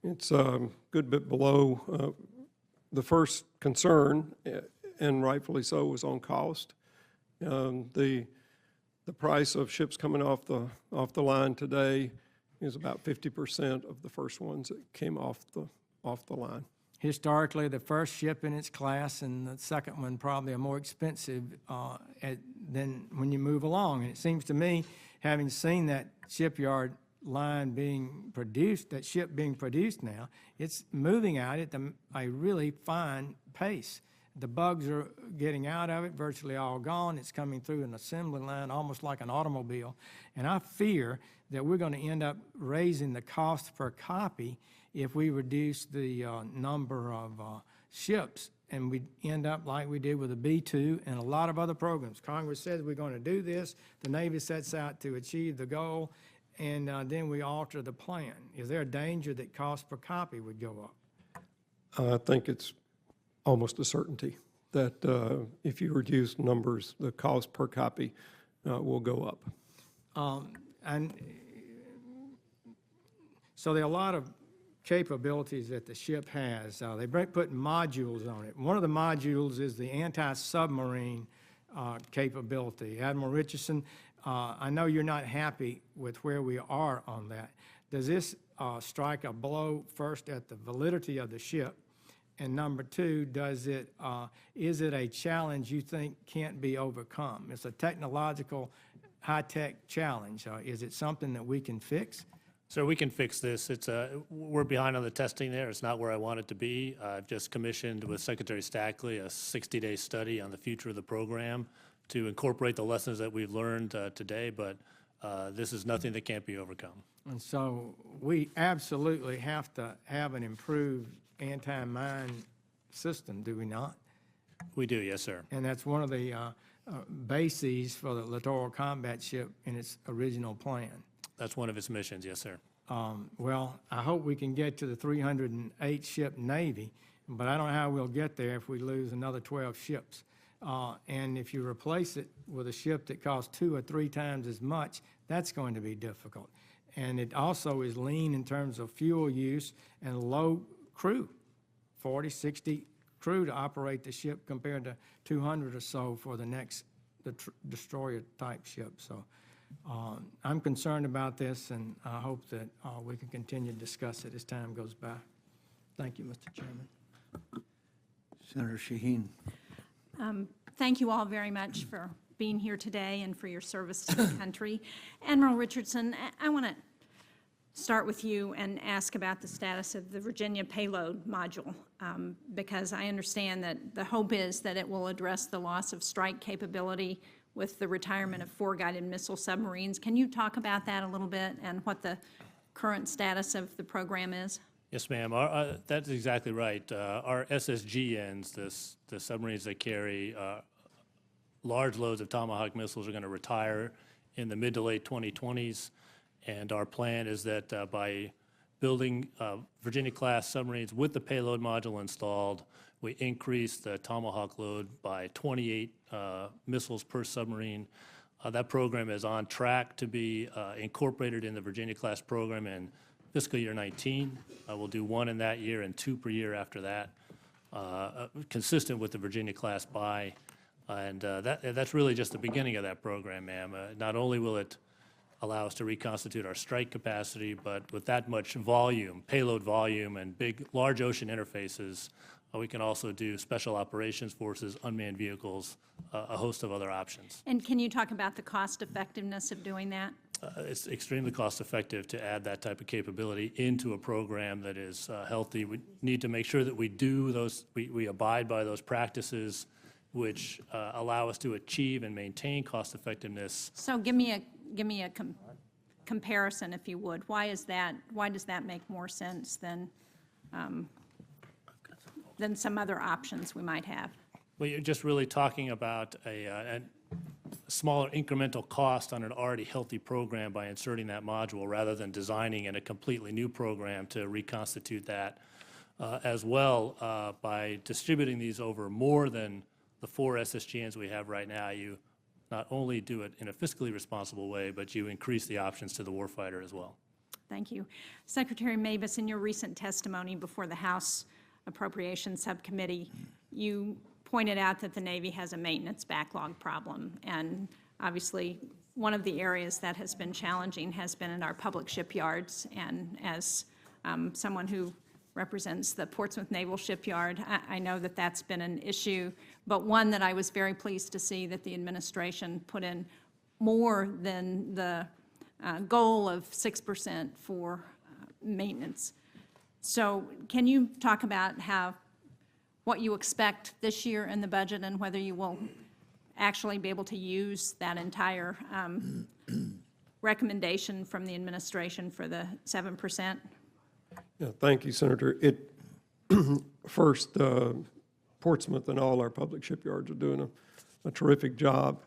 It's a good bit below. The first concern, and rightfully so, was on cost. The price of ships coming off the line today is about 50% of the first ones that came off the line. Historically, the first ship in its class and the second one probably are more expensive than when you move along. And it seems to me, having seen that shipyard line being produced, that ship being produced now, it's moving out at a really fine pace. The bugs are getting out of it, virtually all gone. It's coming through an assembly line, almost like an automobile. And I fear that we're going to end up raising the cost per copy if we reduce the number of ships, and we end up like we did with the B-2 and a lot of other programs. Congress says we're going to do this, the Navy sets out to achieve the goal, and then we alter the plan. Is there a danger that cost per copy would go up? I think it's almost a certainty that if you reduce numbers, the cost per copy will go up. And so there are a lot of capabilities that the ship has. They put modules on it. One of the modules is the anti-submarine capability. Admiral Richardson, I know you're not happy with where we are on that. Does this strike a blow first at the validity of the ship? And number two, is it a challenge you think can't be overcome? It's a technological, high-tech challenge. Is it something that we can fix? So we can fix this. We're behind on the testing there. It's not where I want it to be. I've just commissioned with Secretary Stackley a 60-day study on the future of the program to incorporate the lessons that we've learned today, but this is nothing that can't be overcome. And so we absolutely have to have an improved anti-mine system, do we not? We do, yes, sir. And that's one of the bases for the littoral combat ship in its original plan. That's one of its missions, yes, sir. Well, I hope we can get to the 308-ship Navy, but I don't know how we'll get there if we lose another 12 ships. And if you replace it with a ship that costs 2 or 3 times as much, that's going to be difficult. And it also is lean in terms of fuel use and low crew, 40, 60 crew to operate the ship compared to 200 or so for the next destroyer-type ship. So I'm concerned about this, and I hope that we can continue to discuss it as time goes by. Thank you, Mr. Chairman. Senator Shaheen. Thank you all very much for being here today and for your service to the country. Admiral Richardson, I want to start with you and ask about the status of the Virginia payload module, because I understand that the hope is that it will address the loss of strike capability with the retirement of 4 guided missile submarines. Can you talk about that a little bit and what the current status of the program is? Yes, ma'am. That's exactly right. Our SSGNs, the submarines that carry large loads of Tomahawk missiles, are going to retire in the mid to late 2020s. And our plan is that by building Virginia-class submarines with the payload module installed, we increase the Tomahawk load by 28 missiles per submarine. That program is on track to be incorporated in the Virginia-class program in fiscal year 19. We'll do 1 in that year and 2 per year after that, consistent with the Virginia-class buy. And that's really just the beginning of that program, ma'am. Not only will it allow us to reconstitute our strike capacity, but with that much volume, payload volume, and large ocean interfaces, we can also do special operations forces, unmanned vehicles, a host of other options. And can you talk about the cost effectiveness of doing that? It's extremely cost effective to add that type of capability into a program that is healthy. We need to make sure that we do those, we abide by those practices which allow us to achieve and maintain cost effectiveness. So give me a comparison, if you would. Why does that make more sense than some other options we might have? Well, you're just really talking about a smaller incremental cost on an already healthy program by inserting that module rather than designing in a completely new program to reconstitute that. As well, by distributing these over more than the 4 SSGNs we have right now, you not only do it in a fiscally responsible way, but you increase the options to the warfighter as well. Thank you. Secretary Mabus, in your recent testimony before the House Appropriations Subcommittee, you pointed out that the Navy has a maintenance backlog problem, and obviously one of the areas that has been challenging has been in our public shipyards. And as someone who represents the Portsmouth Naval Shipyard, I know that that's been an issue, but one that I was very pleased to see that the administration put in more than the goal of 6% for maintenance. So can you talk about what you expect this year in the budget and whether you will actually be able to use that entire recommendation from the administration for the 7%? Yeah, thank you, Senator. First, Portsmouth and all our public shipyards are doing a terrific job.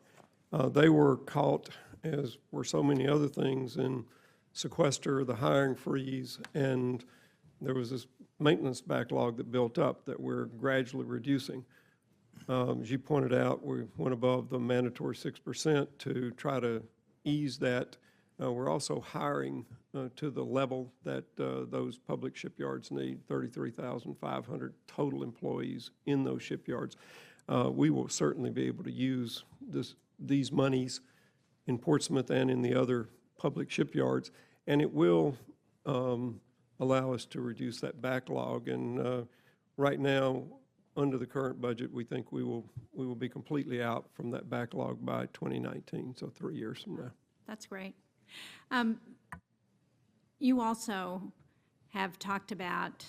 They were caught, as were so many other things, in sequester, the hiring freeze, and there was this maintenance backlog that built up that we're gradually reducing. As you pointed out, we went above the mandatory 6% to try to ease that. We're also hiring to the level that those public shipyards need, 33,500 total employees in those shipyards. We will certainly be able to use these monies in Portsmouth and in the other public shipyards, and it will allow us to reduce that backlog. And right now, under the current budget, we think we will be completely out from that backlog by 2019, so 3 years from now. That's great. You also have talked about,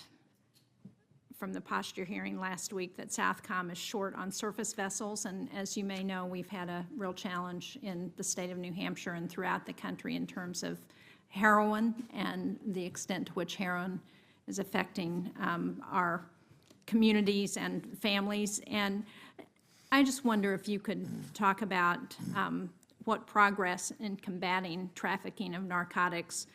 from the posture hearing last week, that Southcom is short on surface vessels, and as you may know, we've had a real challenge in the state of New Hampshire and throughout the country in terms of heroin and the extent to which heroin is affecting our communities and families. And I just wonder if you could talk about what progress in combating trafficking of narcotics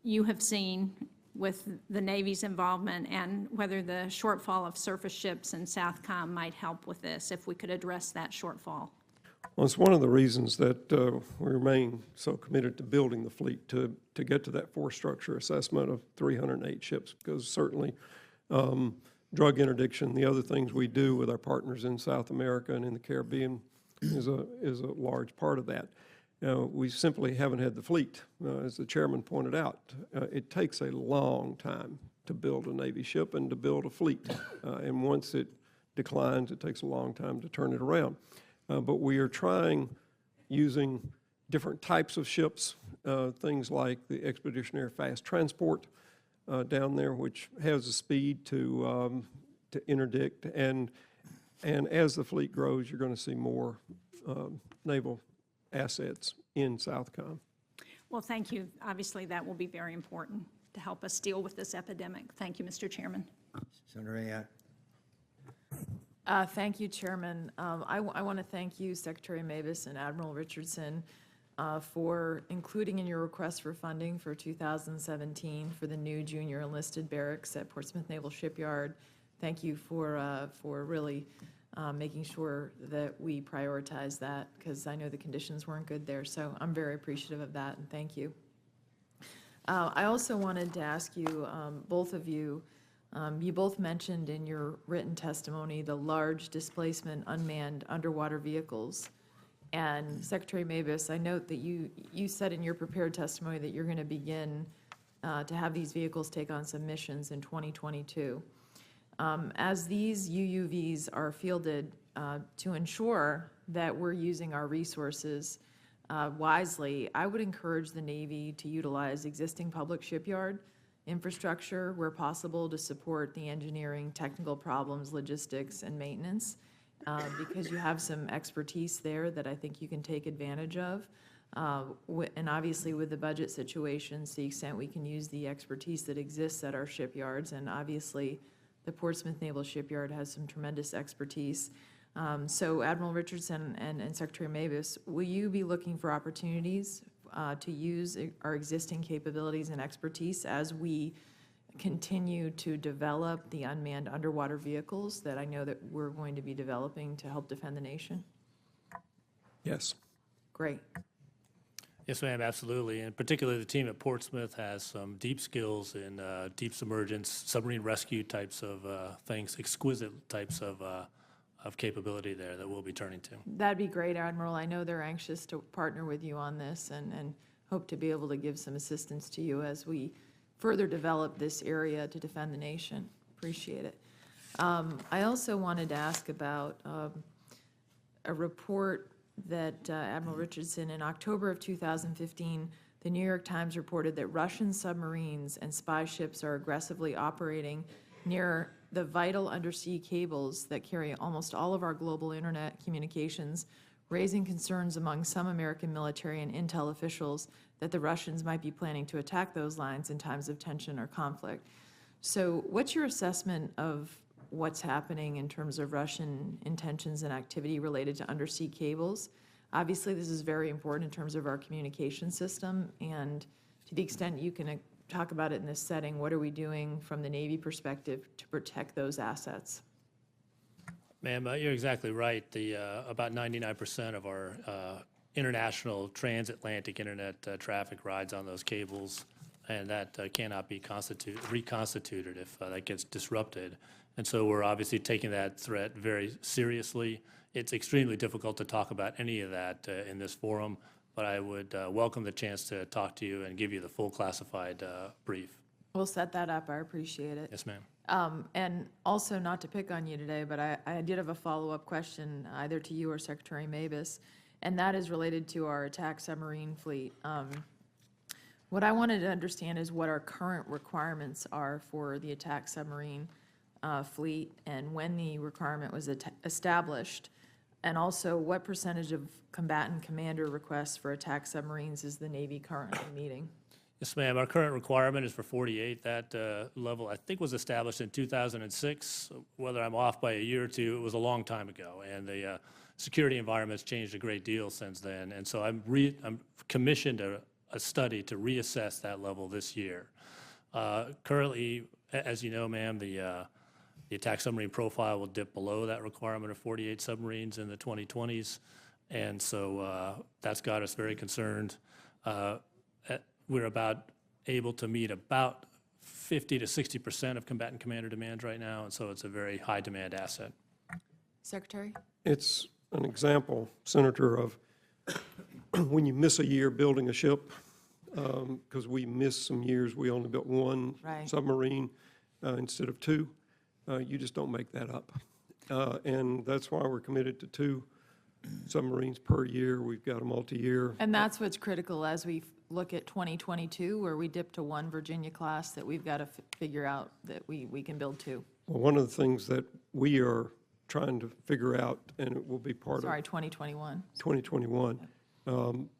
you have seen with the Navy's involvement, and whether the shortfall of surface ships in Southcom might help with this, if we could address that shortfall. Well, it's one of the reasons that we remain so committed to building the fleet to get to that force structure assessment of 308 ships, because certainly drug interdiction, the other things we do with our partners in South America and in the Caribbean is a large part of that. We simply haven't had the fleet. As the chairman pointed out, it takes a long time to build a Navy ship and to build a fleet. And once it declines, it takes a long time to turn it around. But we are trying, using different types of ships, things like the Expeditionary Fast Transport down there, which has the speed to interdict. And as the fleet grows, you're going to see more naval assets in Southcom. Well, thank you. Obviously, that will be very important to help us deal with this epidemic. Thank you, Mr. Chairman. Senator Ayotte. Thank you, Chairman. I want to thank you, Secretary Mabus and Admiral Richardson, for including in your request for funding for 2017 for the new junior enlisted barracks at Portsmouth Naval Shipyard. Thank you for really making sure that we prioritize that, because I know the conditions weren't good there. So I'm very appreciative of that, and thank you. I also wanted to ask you, both of you, you both mentioned in your written testimony the large displacement unmanned underwater vehicles. And Secretary Mabus, I note that you said in your prepared testimony that you're going to begin to have these vehicles take on some missions in 2022. As these UUVs are fielded to ensure that we're using our resources wisely, I would encourage the Navy to utilize existing public shipyard infrastructure where possible to support the engineering, technical problems, logistics, and maintenance, because you have some expertise there that I think you can take advantage of. And obviously with the budget situations, to the extent we can use the expertise that exists at our shipyards, and obviously the Portsmouth Naval Shipyard has some tremendous expertise. So Admiral Richardson and Secretary Mabus, will you be looking for opportunities to use our existing capabilities and expertise as we continue to develop the unmanned underwater vehicles that I know that we're going to be developing to help defend the nation? Yes. Great. Yes, ma'am, absolutely. And particularly the team at Portsmouth has some deep skills in deep submergence, submarine rescue types of things, exquisite types of capability there that we'll be turning to. That'd be great, Admiral. I know they're anxious to partner with you on this and hope to be able to give some assistance to you as we further develop this area to defend the nation. Appreciate it. I also wanted to ask about a report that Admiral Richardson, in October of 2015, the New York Times reported that Russian submarines and spy ships are aggressively operating near the vital undersea cables that carry almost all of our global internet communications, raising concerns among some American military and intel officials that the Russians might be planning to attack those lines in times of tension or conflict. So what's your assessment of what's happening in terms of Russian intentions and activity related to undersea cables? Obviously, this is very important in terms of our communication system, and to the extent you can talk about it in this setting, what are we doing from the Navy perspective to protect those assets? Ma'am, you're exactly right. About 99% of our international transatlantic internet traffic rides on those cables, and that cannot be reconstituted if that gets disrupted. And so we're obviously taking that threat very seriously. It's extremely difficult to talk about any of that in this forum, but I would welcome the chance to talk to you and give you the full classified brief. We'll set that up. I appreciate it. Yes, ma'am. And also, not to pick on you today, but I did have a follow-up question either to you or Secretary Mabus, and that is related to our attack submarine fleet. What I wanted to understand is what our current requirements are for the attack submarine fleet and when the requirement was established, and also what percentage of combatant commander requests for attack submarines is the Navy currently meeting? Yes, ma'am. Our current requirement is for 48. That level, I think, was established in 2006. Whether I'm off by a year or two, it was a long time ago, and the security environment's changed a great deal since then. And so I'm commissioned a study to reassess that level this year. Currently, as you know, ma'am, the attack submarine profile will dip below that requirement of 48 submarines in the 2020s, and so that's got us very concerned. We're about able to meet about 50 to 60% of combatant commander demand right now, and so it's a very high demand asset. Secretary? It's an example, Senator, of when you miss a year building a ship, because we missed some years, we only built one Right. submarine instead of two. You just don't make that up. And that's why we're committed to two submarines per year. We've got a multi-year. And that's what's critical as we look at 2022, where we dip to 1 Virginia class, that we've got to figure out that we can build 2. Well, one of the things that we are trying to figure out, and it will be part of Sorry, 2021. 2021,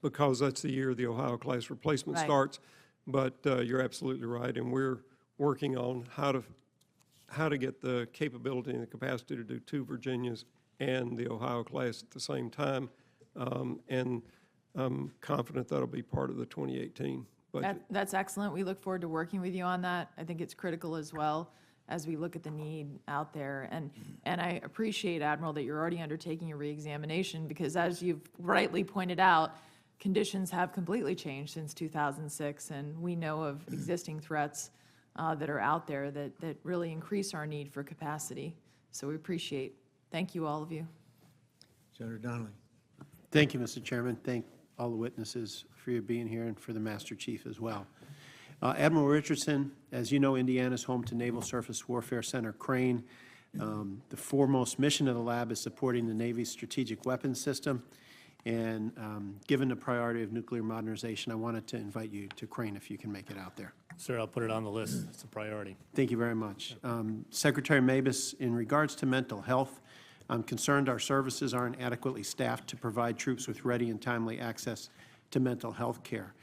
because that's the year the Ohio-class replacement Right. starts. But you're absolutely right, and we're working on how to get the capability and the capacity to do 2 Virginias and the Ohio-class at the same time. And I'm confident that'll be part of the 2018 budget. That's excellent. We look forward to working with you on that. I think it's critical as well as we look at the need out there. And I appreciate, Admiral, that you're already undertaking a reexamination, because as you've rightly pointed out, conditions have completely changed since 2006, and we know of existing threats that are out there that really increase our need for capacity. So we appreciate. Thank you, all of you. Senator Donnelly. Thank you, Mr. Chairman. Thank all the witnesses for your being here and for the Master Chief as well. Admiral Richardson, as you know, Indiana is home to Naval Surface Warfare Center Crane. The foremost mission of the lab is supporting the Navy's strategic weapons system. And given the priority of nuclear modernization, I wanted to invite you to Crane if you can make it out there. Sir, I'll put it on the list. It's a priority. Thank you very much. Secretary Mabus, in regards to mental health, I'm concerned our services aren't adequately staffed to provide troops with ready and timely access to mental health care.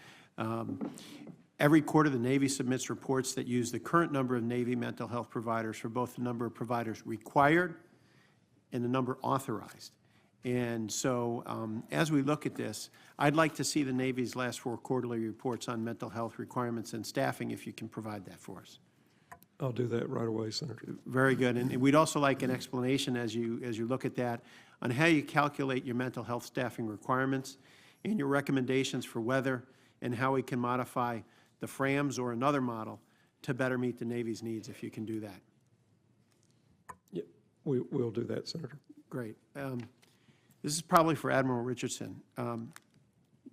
Every quarter, the Navy submits reports that use the current number of Navy mental health providers for both the number of providers required and the number authorized. And so as we look at this, I'd like to see the Navy's last 4 quarterly reports on mental health requirements and staffing, if you can provide that for us. I'll do that right away, Senator. Very good. And we'd also like an explanation as you look at that on how you calculate your mental health staffing requirements and your recommendations for whether and how we can modify the FRAMs or another model to better meet the Navy's needs, if you can do that. Yeah, we'll do that, Senator. Great. This is probably for Admiral Richardson.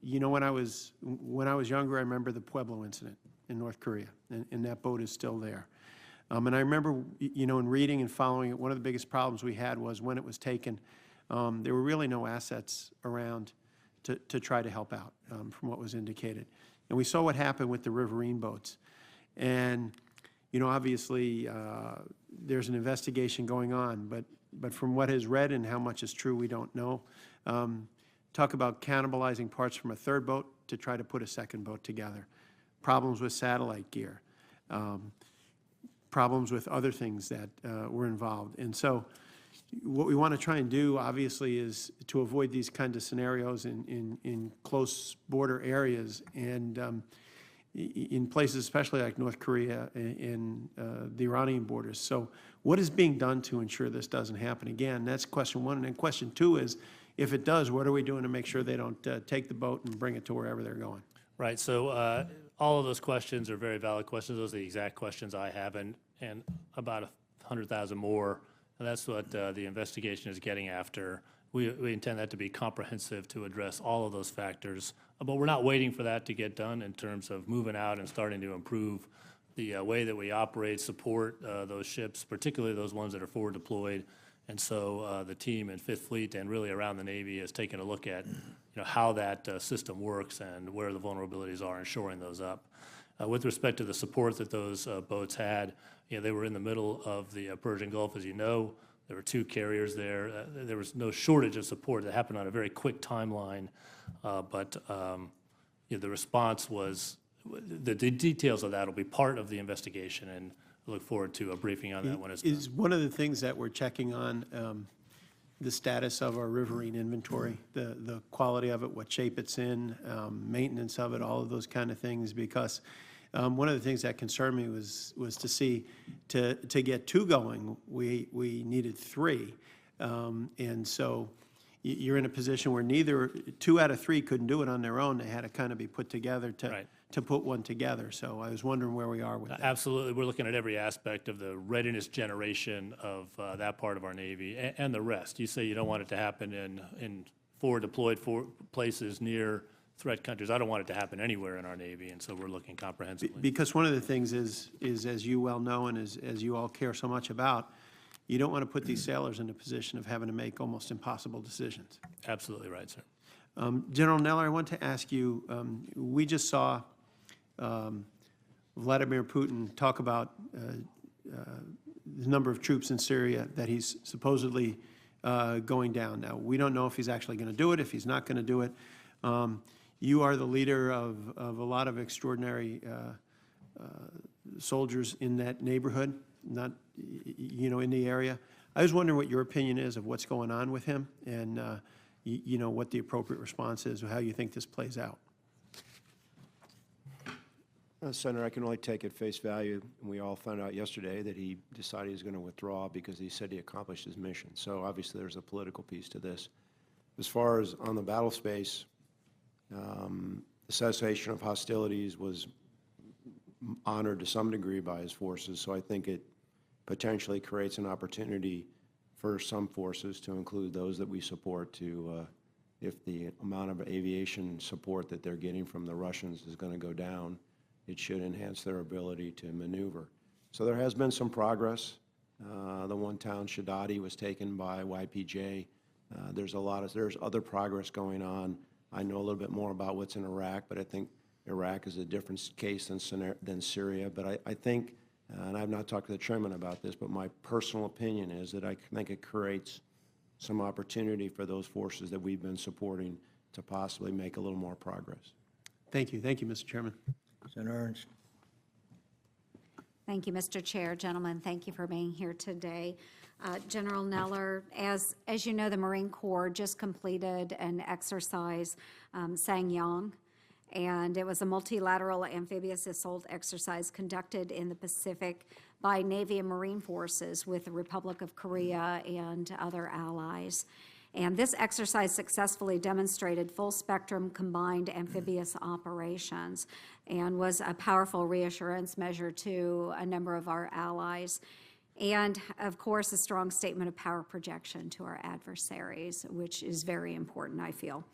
You know, when I was younger, I remember the Pueblo incident in North Korea, and that boat is still there. And I remember, you know, in reading and following it, one of the biggest problems we had was when it was taken, there were really no assets around to try to help out, from what was indicated. And we saw what happened with the riverine boats. And, you know, obviously, there's an investigation going on, but from what is read and how much is true, we don't know. Talk about cannibalizing parts from a third boat to try to put a second boat together. Problems with satellite gear. Problems with other things that were involved. And so what we want to try and do, obviously, is to avoid these kinds of scenarios in close border areas and in places especially like North Korea and the Iranian borders. So what is being done to ensure this doesn't happen again? That's question 1. And then question 2 is, if it does, what are we doing to make sure they don't take the boat and bring it to wherever they're going? Right, so all of those questions are very valid questions. Those are the exact questions I have, and about 100,000 more. And that's what the investigation is getting after. We intend that to be comprehensive to address all of those factors. But we're not waiting for that to get done in terms of moving out and starting to improve the way that we operate, support those ships, particularly those ones that are forward deployed. And so the team in Fifth Fleet and really around the Navy has taken a look at how that system works and where the vulnerabilities are and shoring those up. With respect to the support that those boats had, they were in the middle of the Persian Gulf, as you know. There were 2 carriers there. There was no shortage of support. That happened on a very quick timeline. But the response was, the details of that will be part of the investigation, and I look forward to a briefing on that when it's done. Is one of the things that we're checking on the status of our riverine inventory, the quality of it, what shape it's in, maintenance of it, all of those kind of things, because one of the things that concerned me was to see, to get 2 going, we needed 3. And so you're in a position where 2 out of 3 couldn't do it on their own. They had to kind of be put together to put one together. So I was wondering where we are with that. Absolutely. We're looking at every aspect of the readiness generation of that part of our Navy and the rest. You say you don't want it to happen in forward deployed places near threat countries. I don't want it to happen anywhere in our Navy, and so we're looking comprehensively. Because one of the things is as you well know and as you all care so much about, you don't want to put these sailors in a position of having to make almost impossible decisions. Absolutely right, sir. General Neller, I want to ask you, we just saw Vladimir Putin talk about the number of troops in Syria that he's supposedly going down. Now, we don't know if he's actually going to do it, if he's not going to do it. You are the leader of a lot of extraordinary soldiers in that neighborhood, not, in the area. I was wondering what your opinion is of what's going on with him and, what the appropriate response is, or how you think this plays out. Senator, I can only take at face value, and we all found out yesterday that he decided he was going to withdraw because he said he accomplished his mission. So obviously there's a political piece to this. As far as on the battle space, the cessation of hostilities was honored to some degree by his forces, so I think it potentially creates an opportunity for some forces, to include those that we support, to, if the amount of aviation support that they're getting from the Russians is going to go down, it should enhance their ability to maneuver. So there has been some progress. The one town, Shaddadi, was taken by YPJ. There's other progress going on. I know a little bit more about what's in Iraq, but I think Iraq is a different case than Syria. But I think, and I've not talked to the chairman about this, but my personal opinion is that I think it creates some opportunity for those forces that we've been supporting to possibly make a little more progress. Thank you. Thank you, Mr. Chairman. Senator Ernst. Thank you, Mr. Chair. Gentlemen, thank you for being here today. General Neller, as you know, the Marine Corps just completed an exercise, Sangyong, and it was a multilateral amphibious assault exercise conducted in the Pacific by Navy and Marine forces with the Republic of Korea and other allies. And this exercise successfully demonstrated full-spectrum combined amphibious operations and was a powerful reassurance measure to a number of our allies. And, of course, a strong statement of power projection to our adversaries, which is very important, I feel.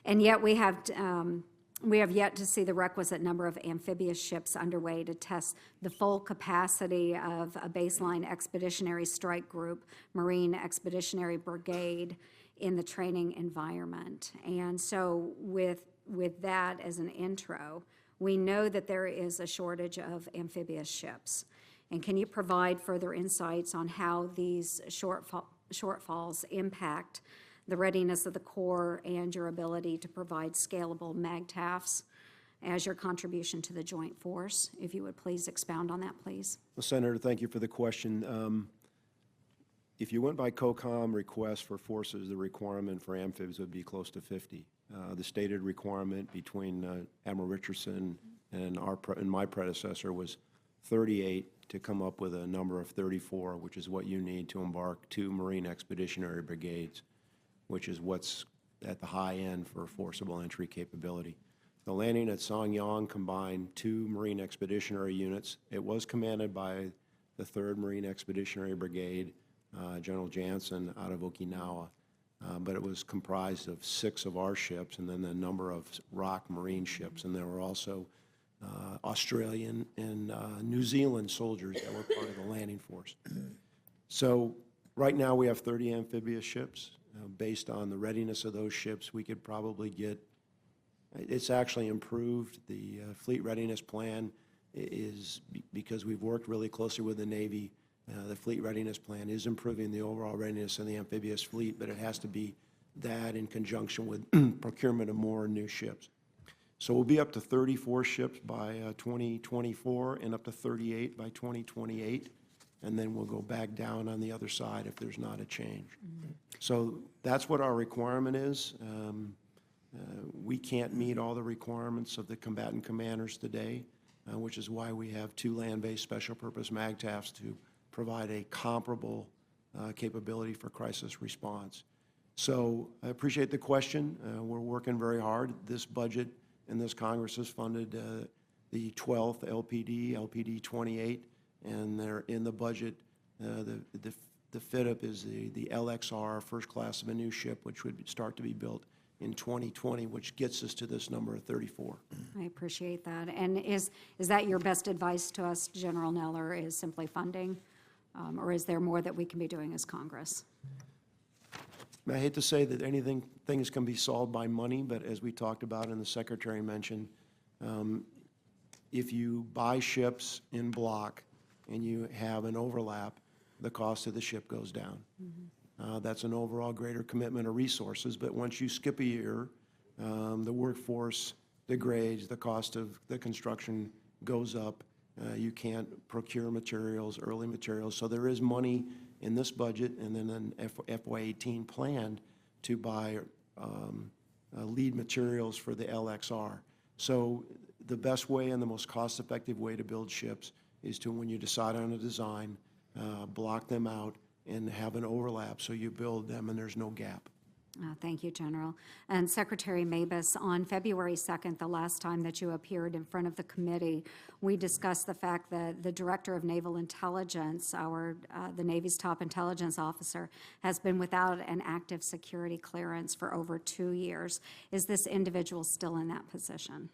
And yet we have yet to see the requisite number of amphibious ships underway to test the full capacity of a baseline expeditionary strike group, Marine Expeditionary Brigade, in the training environment. And so with that as an intro, we know that there is a shortage of amphibious ships. And can you provide further insights on how these shortfalls impact the readiness of the Corps and your ability to provide scalable MAGTFs as your contribution to the joint force? If you would please expound on that, please. Well, Senator, thank you for the question. If you went by COCOM requests for forces, the requirement for amphibs would be close to 50. The stated requirement between Admiral Richardson and my predecessor was 38 to come up with a number of 34, which is what you need to embark 2 Marine Expeditionary Brigades, which is what's at the high end for forcible entry capability. The landing at Sangyong combined 2 Marine Expeditionary units. It was commanded by the 3rd Marine Expeditionary Brigade, General Jansen out of Okinawa, but it was comprised of 6 of our ships and then a number of ROC Marine ships, and there were also Australian and New Zealand soldiers that were part of the landing force. So right now we have 30 amphibious ships. Based on the readiness of those ships, we could probably get, it's actually improved. The fleet readiness plan is, because we've worked really closely with the Navy, the fleet readiness plan is improving the overall readiness of the amphibious fleet, but it has to be that in conjunction with procurement of more new ships. So we'll be up to 34 ships by 2024 and up to 38 by 2028, and then we'll go back down on the other side if there's not a change. So that's what our requirement is. We can't meet all the requirements of the combatant commanders today, which is why we have 2 land-based special purpose MAGTFs to provide a comparable capability for crisis response. So I appreciate the question. We're working very hard. This budget and this Congress has funded the 12th LPD, LPD 28, and they're in the budget. The fit-up is the LXR, first class of a new ship, which would start to be built in 2020, which gets us to this number of 34. I appreciate that. And is that your best advice to us, General Neller, is simply funding Or is there more that we can be doing as Congress? I hate to say that things can be solved by money, but as we talked about and the Secretary mentioned, if you buy ships in block and you have an overlap, the cost of the ship goes down. That's an overall greater commitment of resources, but once you skip a year, the workforce degrades, the cost of the construction goes up, you can't procure materials, early materials, so there is money in this budget and then an FY18 planned to buy lead materials for the LXR. So the best way and the most cost-effective way to build ships is to, when you decide on a design, block them out and have an overlap so you build them and there's no gap. Thank you, General. And Secretary Mabus, on February 2nd, the last time that you appeared in front of the committee, we discussed the fact that the Director of Naval Intelligence, the Navy's top intelligence officer, has been without an active security clearance for over 2 years. Is this individual still in that position?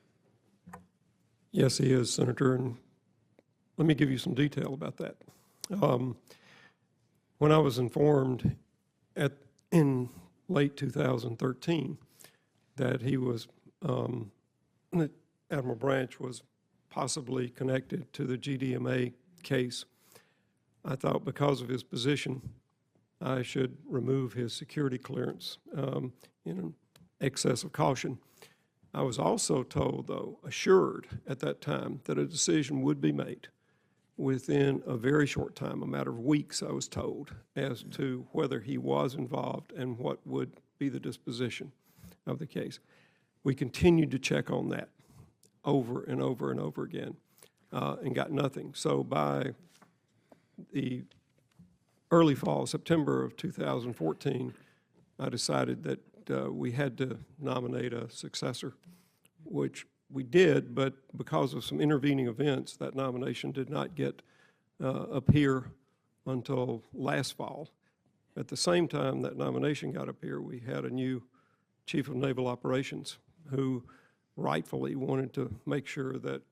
Yes, he is, Senator, and let me give you some detail about that. When I was informed in late 2013 that he was, that Admiral Branch was possibly connected to the GDMA case, I thought because of his position, I should remove his security clearance in excess of caution. I was also told, though, assured at that time, that a decision would be made within a very short time, a matter of weeks, I was told, as to whether he was involved and what would be the disposition of the case. We continued to check on that over and over and over again and got nothing. So by the early fall, September of 2014, I decided that we had to nominate a successor, which we did, but because of some intervening events, that nomination did not get up here until last fall. At the same time that nomination got up here, we had a new Chief of Naval Operations who rightfully wanted to make sure that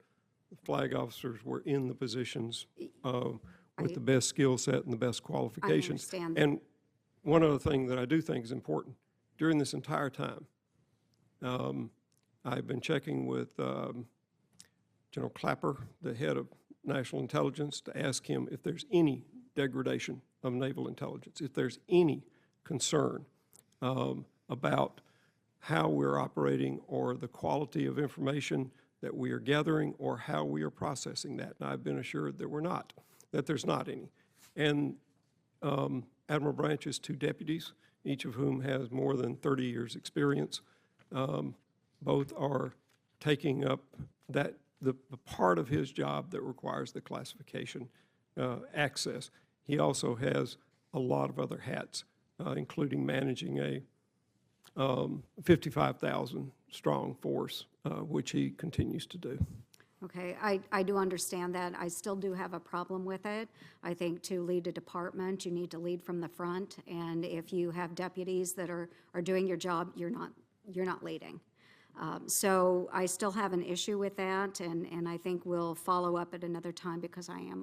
flag officers were in the positions with the best skill set and the best qualifications. I understand. And one other thing that I do think is important, during this entire time, I've been checking with General Clapper, the head of National Intelligence, to ask him if there's any degradation of naval intelligence, if there's any concern about how we're operating or the quality of information that we are gathering or how we are processing that. And I've been assured that there's not any. And Admiral Branch's 2 deputies, each of whom has more than 30 years' experience, both are taking up the part of his job that requires the classification access. He also has a lot of other hats, including managing a 55,000-strong force, which he continues to do. Okay, I do understand that. I still do have a problem with it. I think to lead a department, you need to lead from the front, and if you have deputies that are doing your job, you're not leading. So I still have an issue with that, and I think we'll follow up at another time because I am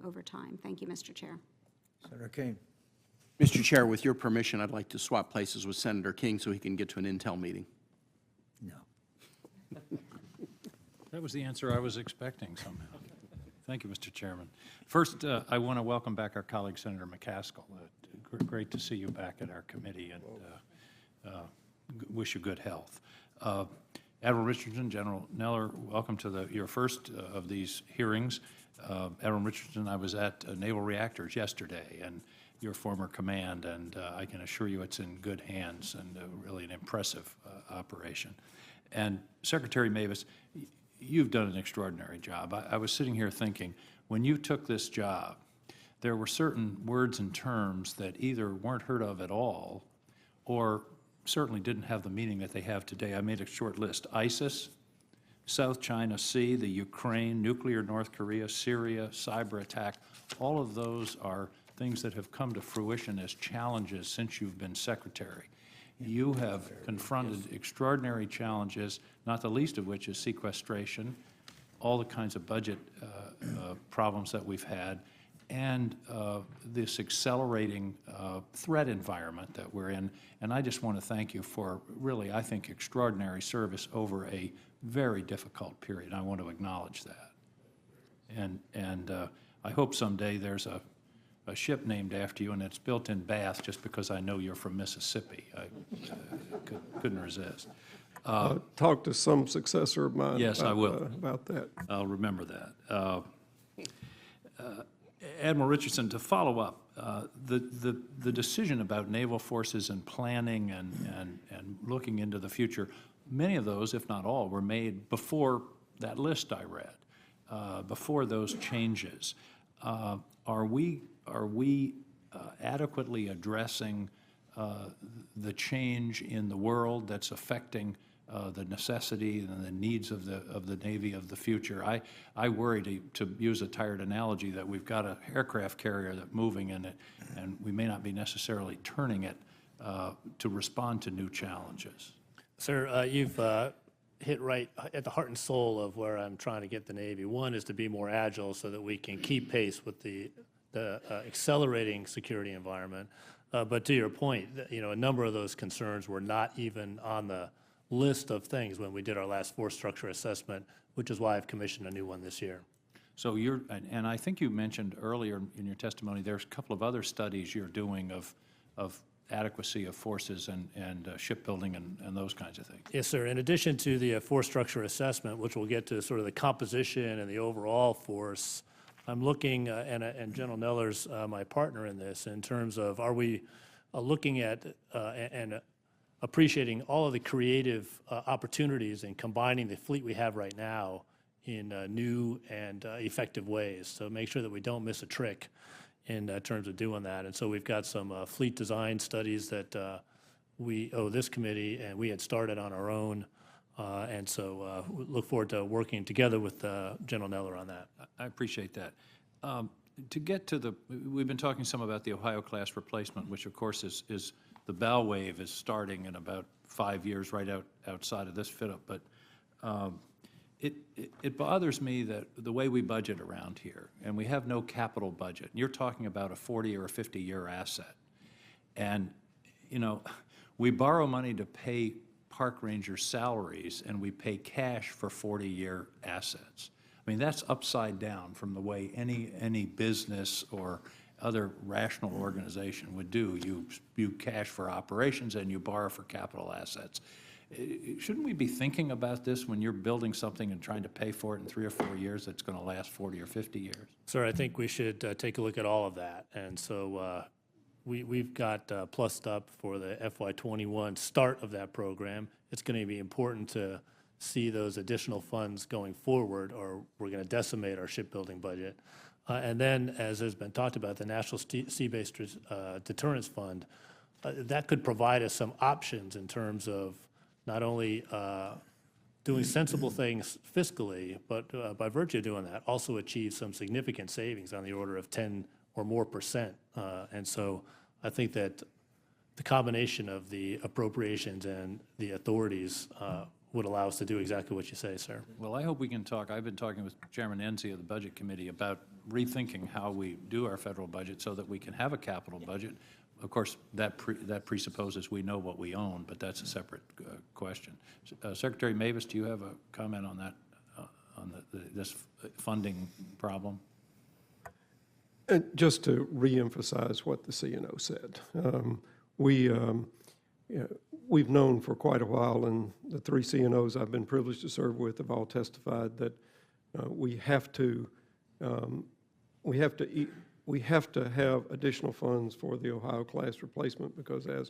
over time. Thank you, Mr. Chair. Senator Kane. Mr. Chair, with your permission, I'd like to swap places with Senator King so he can get to an Intel meeting. No. That was the answer I was expecting somehow. Thank you, Mr. Chairman. First, I want to welcome back our colleague, Senator McCaskill. Great to see you back at our committee, and wish you good health. Admiral Richardson, General Neller, welcome to your first of these hearings. Admiral Richardson, I was at Naval Reactors yesterday, and your former command, and I can assure you it's in good hands and really an impressive operation. And Secretary Mabus, you've done an extraordinary job. I was sitting here thinking, when you took this job, there were certain words and terms that either weren't heard of at all or certainly didn't have the meaning that they have today. I made a short list: ISIS, South China Sea, the Ukraine, nuclear North Korea, Syria, cyber attack. All of those are things that have come to fruition as challenges since you've been secretary. You have confronted extraordinary challenges, not the least of which is sequestration, all the kinds of budget problems that we've had, and this accelerating threat environment that we're in. And I just want to thank you for really, I think, extraordinary service over a very difficult period. I want to acknowledge that. And I hope someday there's a ship named after you, and it's built in Bath, just because I know you're from Mississippi. I couldn't resist. Talk to some successor of mine. Yes, I will. About that. I'll remember that. Admiral Richardson, to follow up, the decision about naval forces and planning and looking into the future, many of those, if not all, were made before that list I read, before those changes. Are we adequately addressing the change in the world that's affecting the necessity and the needs of the Navy of the future? I worry, to use a tired analogy, that we've got an aircraft carrier that's moving in it, and we may not be necessarily turning it to respond to new challenges. Sir, you've hit right at the heart and soul of where I'm trying to get the Navy. One is to be more agile so that we can keep pace with the accelerating security environment. But to your point, a number of those concerns were not even on the list of things when we did our last force structure assessment, which is why I've commissioned a new one this year. So and I think you mentioned earlier in your testimony, there's a couple of other studies you're doing of adequacy of forces and shipbuilding and those kinds of things. Yes, sir. In addition to the force structure assessment, which will get to sort of the composition and the overall force, I'm looking, and General Neller's my partner in this, in terms of, are we looking at and appreciating all of the creative opportunities in combining the fleet we have right now in new and effective ways. So make sure that we don't miss a trick in terms of doing that. And so we've got some fleet design studies that we owe this committee, and we had started on our own. And so we look forward to working together with General Neller on that. I appreciate that. To get to we've been talking some about the Ohio-class replacement, which of course is the bow wave is starting in about 5 years right outside of this fit-up. But it bothers me that the way we budget around here, and we have no capital budget. You're talking about a 40 or a 50-year asset. And, we borrow money to pay park ranger salaries, and we pay cash for 40-year assets. I mean, that's upside down from the way any business or other rational organization would do. You cash for operations and you borrow for capital assets. Shouldn't we be thinking about this when you're building something and trying to pay for it in 3 or 4 years that's going to last 40 or 50 years? Sir, I think we should take a look at all of that. And so we've got plussed up for the FY21 start of that program. It's going to be important to see those additional funds going forward, or we're going to decimate our shipbuilding budget. And then, as has been talked about, the National Sea-Based Deterrence Fund, that could provide us some options in terms of not only doing sensible things fiscally, but by virtue of doing that, also achieve some significant savings on the order of 10% or more. And so I think that the combination of the appropriations and the authorities would allow us to do exactly what you say, sir. Well, I hope we can talk. I've been talking with Chairman Enzi of the Budget Committee about rethinking how we do our federal budget so that we can have a capital budget. Of course, that presupposes we know what we own, but that's a separate question. Secretary Mabus, do you have a comment on that, on this funding problem? Just to reemphasize what the CNO said, we've known for quite a while, and the 3 CNOs I've been privileged to serve with have all testified that we have to have additional funds for the Ohio-class replacement because, as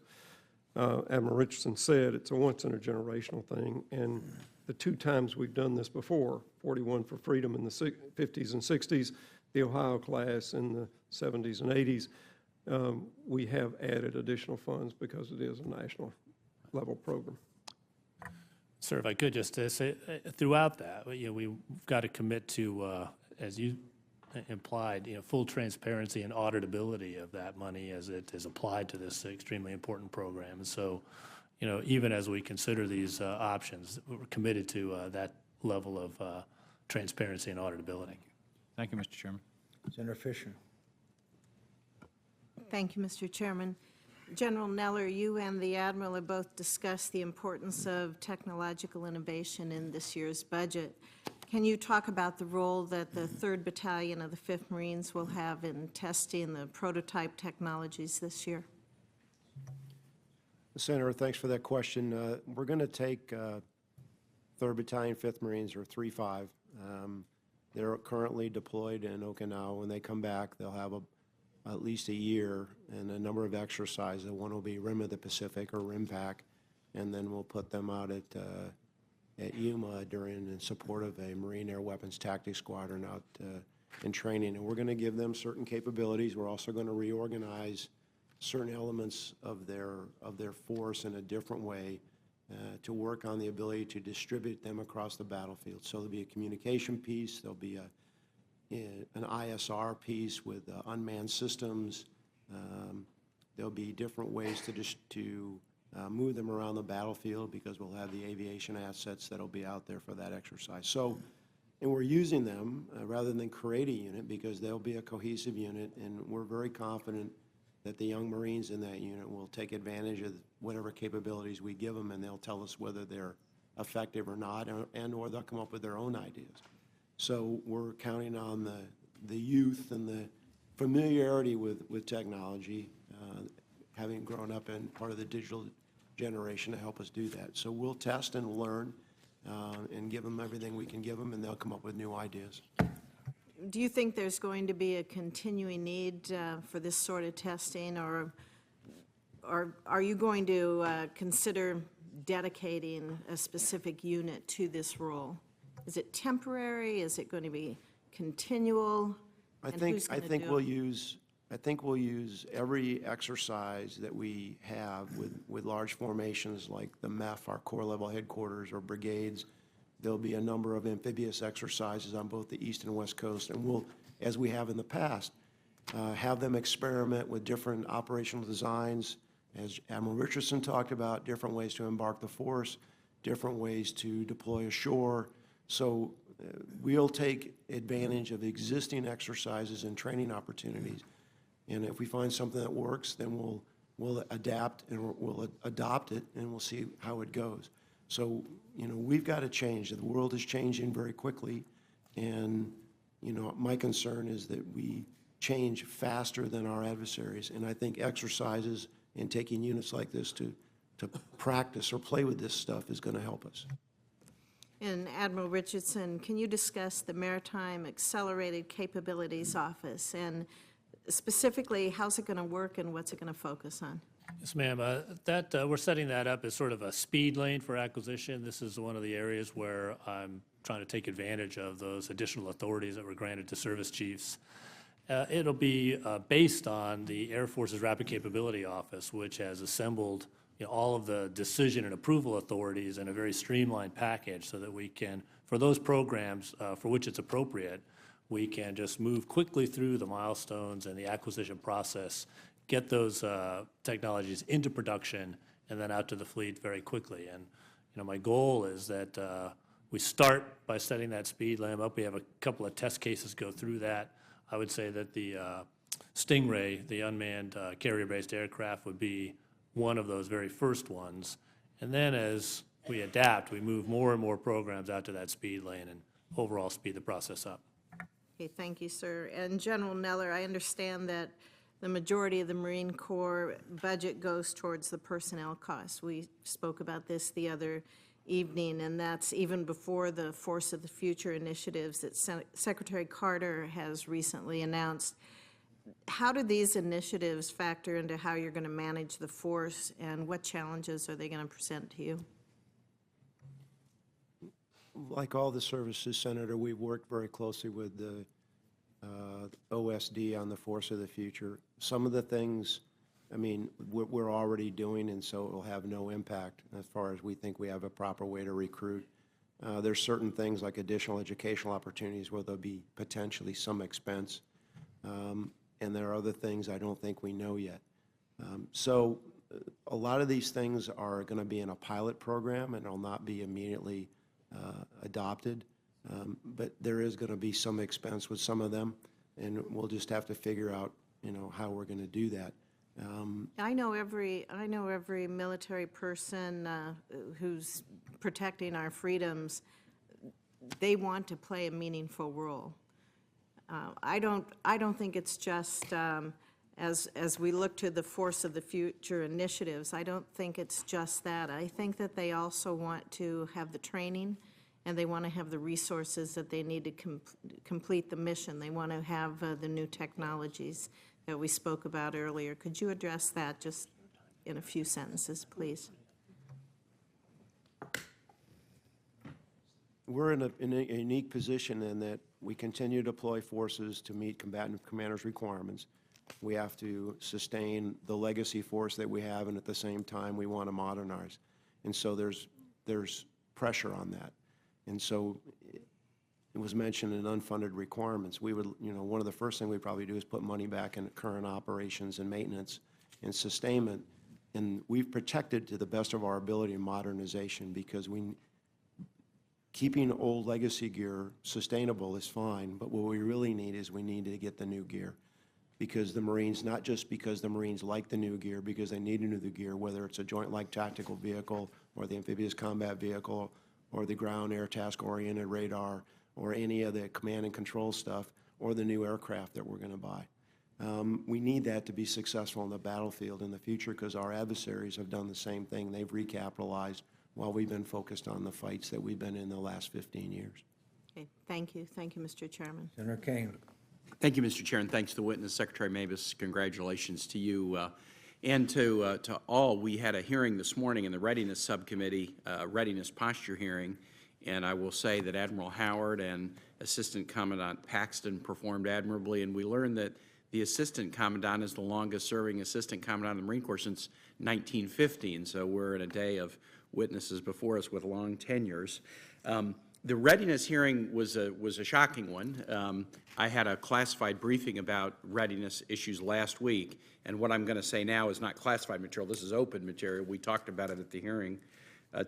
Admiral Richardson said, it's a once-in-a-generational thing. And the 2 times we've done this before, 41 for Freedom in the 50s and 60s, the Ohio-class in the 70s and 80s, we have added additional funds because it is a national-level program. Sir, if I could just say, throughout that, we've got to commit to, as you implied, full transparency and auditability of that money as it is applied to this extremely important program. And so, even as we consider these options, we're committed to that level of transparency and auditability. Thank you, Mr. Chairman. Senator Fisher. Thank you, Mr. Chairman. General Neller, you and the Admiral have both discussed the importance of technological innovation in this year's budget. Can you talk about the role that the 3rd Battalion of the 5th Marines will have in testing the prototype technologies this year? Senator, thanks for that question. We're going to take 3rd Battalion, 5th Marines, or 3-5. They're currently deployed in Okinawa. When they come back, they'll have at least a year and a number of exercises. One will be Rim of the Pacific, or RIMPAC, and then we'll put them out at Yuma in support of a Marine Air Weapons Tactics Squadron out in training. And we're going to give them certain capabilities. We're also going to reorganize certain elements of their force in a different way to work on the ability to distribute them across the battlefield. So there'll be a communication piece, there'll be an ISR piece with unmanned systems. There'll be different ways to move them around the battlefield because we'll have the aviation assets that'll be out there for that exercise. So, and we're using them rather than create a unit because they'll be a cohesive unit, and we're very confident that the young Marines in that unit will take advantage of whatever capabilities we give them, and they'll tell us whether they're effective or not, or they'll come up with their own ideas. So we're counting on the youth and the familiarity with technology, having grown up in part of the digital generation, to help us do that. So we'll test and learn and give them everything we can give them, and they'll come up with new ideas. Do you think there's going to be a continuing need for this sort of testing, or are you going to consider dedicating a specific unit to this role? Is it temporary? Is it going to be continual? I think we'll use every exercise that we have with large formations like the MEF, our corps level headquarters, or brigades. There'll be a number of amphibious exercises on both the east and west coast, and we'll, as we have in the past, have them experiment with different operational designs, as Admiral Richardson talked about, different ways to embark the force, different ways to deploy ashore. So we'll take advantage of existing exercises and training opportunities, and if we find something that works, then we'll adapt and we'll adopt it, and we'll see how it goes. So, you know, we've got to change. The world is changing very quickly, and, you know, my concern is that we change faster than our adversaries, and I think exercises and taking units like this to practice or play with this stuff is going to help us. And Admiral Richardson, can you discuss the Maritime Accelerated Capabilities Office, and specifically, how's it going to work and what's it going to focus on? Yes, ma'am. We're setting that up as sort of a speed lane for acquisition. This is one of the areas where I'm trying to take advantage of those additional authorities that were granted to service chiefs. It'll be based on the Air Force's Rapid Capability Office, which has assembled, you know, all of the decision and approval authorities in a very streamlined package so that we can, for those programs for which it's appropriate, we can just move quickly through the milestones and the acquisition process, get those technologies into production, and then out to the fleet very quickly. And, you know, my goal is that we start by setting that speed limit up. We have a couple of test cases go through that. I would say that the Stingray, the unmanned carrier-based aircraft, would be one of those very first ones. And then as we adapt, we move more and more programs out to that speed lane and overall speed the process up. Okay, thank you, sir. And General Neller, I understand that the majority of the Marine Corps budget goes towards the personnel costs. We spoke about this the other evening, and that's even before the Force of the Future initiatives that Secretary Carter has recently announced. How do these initiatives factor into how you're going to manage the force, and what challenges are they going to present to you? Like all the services, Senator, we've worked very closely with the OSD on the Force of the Future. Some of the things, I mean, we're already doing, and so it will have no impact as far as we think we have a proper way to recruit. There's certain things like additional educational opportunities where there'll be potentially some expense, and there are other things I don't think we know yet. So a lot of these things are going to be in a pilot program, and it'll not be immediately adopted, but there is going to be some expense with some of them, and we'll just have to figure out how we're going to do that. I know every military person who's protecting our freedoms, they want to play a meaningful role. I don't think it's just, as we look to the Force of the Future initiatives, I don't think it's just that. I think that they also want to have the training, and they want to have the resources that they need to complete the mission. They want to have the new technologies that we spoke about earlier. Could you address that just in a few sentences, please? We're in a unique position in that we continue to deploy forces to meet combatant commanders' requirements. We have to sustain the legacy force that we have, and at the same time, we want to modernize. And so there's pressure on that. And so it was mentioned in unfunded requirements. We would, one of the first things we'd probably do is put money back in current operations and maintenance and sustainment. And we've protected to the best of our ability modernization, because keeping old legacy gear sustainable is fine, but what we really need is we need to get the new gear. Because the Marines, not just because the Marines like the new gear, because they need a new gear, whether it's a Joint Light Tactical Vehicle or the Amphibious Combat Vehicle or the Ground Air Task Oriented Radar or any of the command and control stuff or the new aircraft that we're going to buy. We need that to be successful in the battlefield in the future, because our adversaries have done the same thing. They've recapitalized while we've been focused on the fights that we've been in the last 15 years. Okay, thank you. Thank you, Mr. Chairman. Senator Kane. Thank you, Mr. Chair, and thanks to the witness, Secretary Mabus. Congratulations to you and to all. We had a hearing this morning in the Readiness Subcommittee, Readiness Posture hearing, and I will say that Admiral Howard and Assistant Commandant Paxton performed admirably, and we learned that the Assistant Commandant is the longest-serving Assistant Commandant of the Marine Corps since 1950, and so we're in a day of witnesses before us with long tenures. The readiness hearing was a shocking one. I had a classified briefing about readiness issues last week, and what I'm going to say now is not classified material. This is open material. We talked about it at the hearing.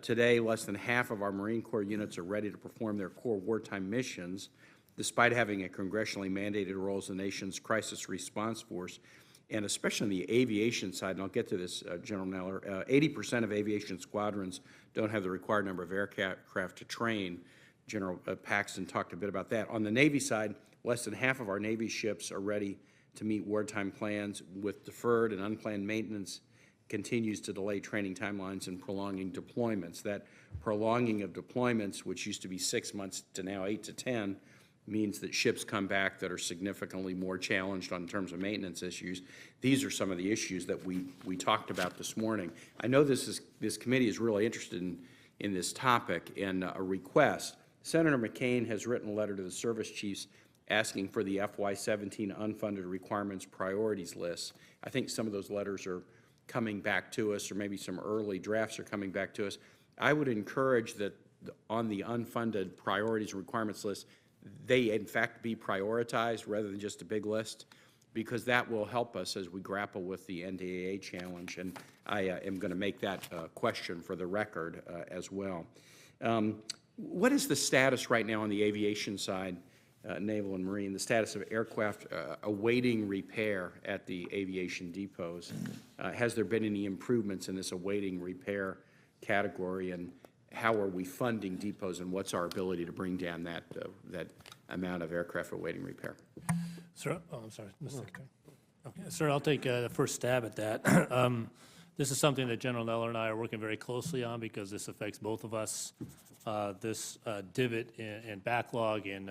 Today, less than half of our Marine Corps units are ready to perform their core wartime missions, despite having a congressionally mandated role as the nation's crisis response force. And especially on the aviation side, and I'll get to this, General Neller, 80% of aviation squadrons don't have the required number of aircraft to train. General Paxton talked a bit about that. On the Navy side, less than half of our Navy ships are ready to meet wartime plans, with deferred and unplanned maintenance continues to delay training timelines and prolonging deployments. That prolonging of deployments, which used to be 6 months to now 8 to 10, means that ships come back that are significantly more challenged in terms of maintenance issues. These are some of the issues that we talked about this morning. I know this committee is really interested in this topic, and a request. Senator McCain has written a letter to the service chiefs asking for the FY17 unfunded requirements priorities list. I think some of those letters are coming back to us, or maybe some early drafts are coming back to us. I would encourage that on the unfunded priorities and requirements list, they in fact be prioritized rather than just a big list, because that will help us as we grapple with the NDAA challenge, and I am going to make that question for the record as well. What is the status right now on the aviation side, Naval and Marine, the status of aircraft awaiting repair at the aviation depots? Has there been any improvements in this awaiting repair category, and how are we funding depots, and what's our ability to bring down that amount of aircraft awaiting repair? Sir, I'm sorry, Mr. Secretary. Okay, sir, I'll take the first stab at that. This is something that General Neller and I are working very closely on, because this affects both of us. This divot in backlog in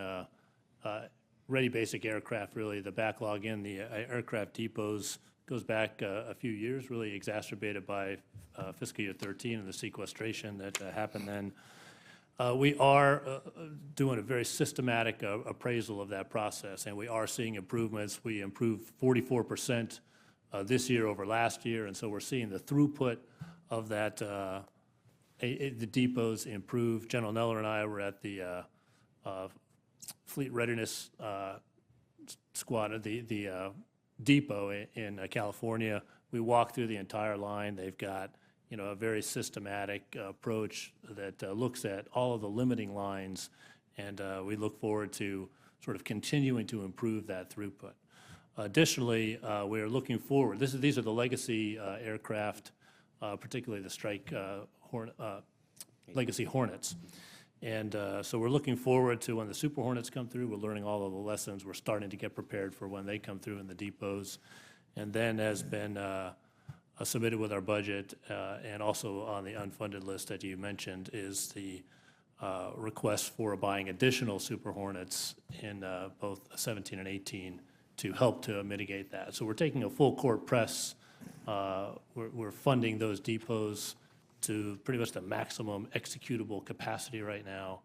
ready basic aircraft, really the backlog in the aircraft depots goes back a few years, really exacerbated by fiscal year 13 and the sequestration that happened then. We are doing a very systematic appraisal of that process, and we are seeing improvements. We improved 44% this year over last year, and so we're seeing the throughput of that, the depots improve. General Neller and I were at the Fleet Readiness Squad, the depot in California. We walked through the entire line. They've got a very systematic approach that looks at all of the limiting lines, and we look forward to sort of continuing to improve that throughput. Additionally, we're looking forward. These are the legacy aircraft, particularly the Legacy Hornets. And so we're looking forward to when the Super Hornets come through. We're learning all of the lessons. We're starting to get prepared for when they come through in the depots. And then has been submitted with our budget and also on the unfunded list that you mentioned is the request for buying additional Super Hornets in both 17 and 18 to help to mitigate that. So we're taking a full court press. We're funding those depots to pretty much the maximum executable capacity right now,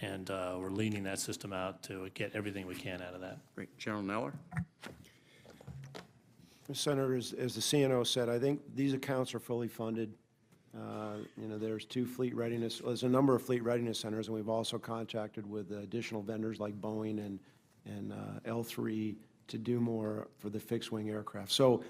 and we're leaning that system out to get everything we can out of that. Great. General Neller? Senator, as the CNO said, I think these accounts are fully funded. There's there's a number of fleet readiness centers, and we've also contracted with additional vendors like Boeing and L3 to do more for the fixed-wing aircraft. So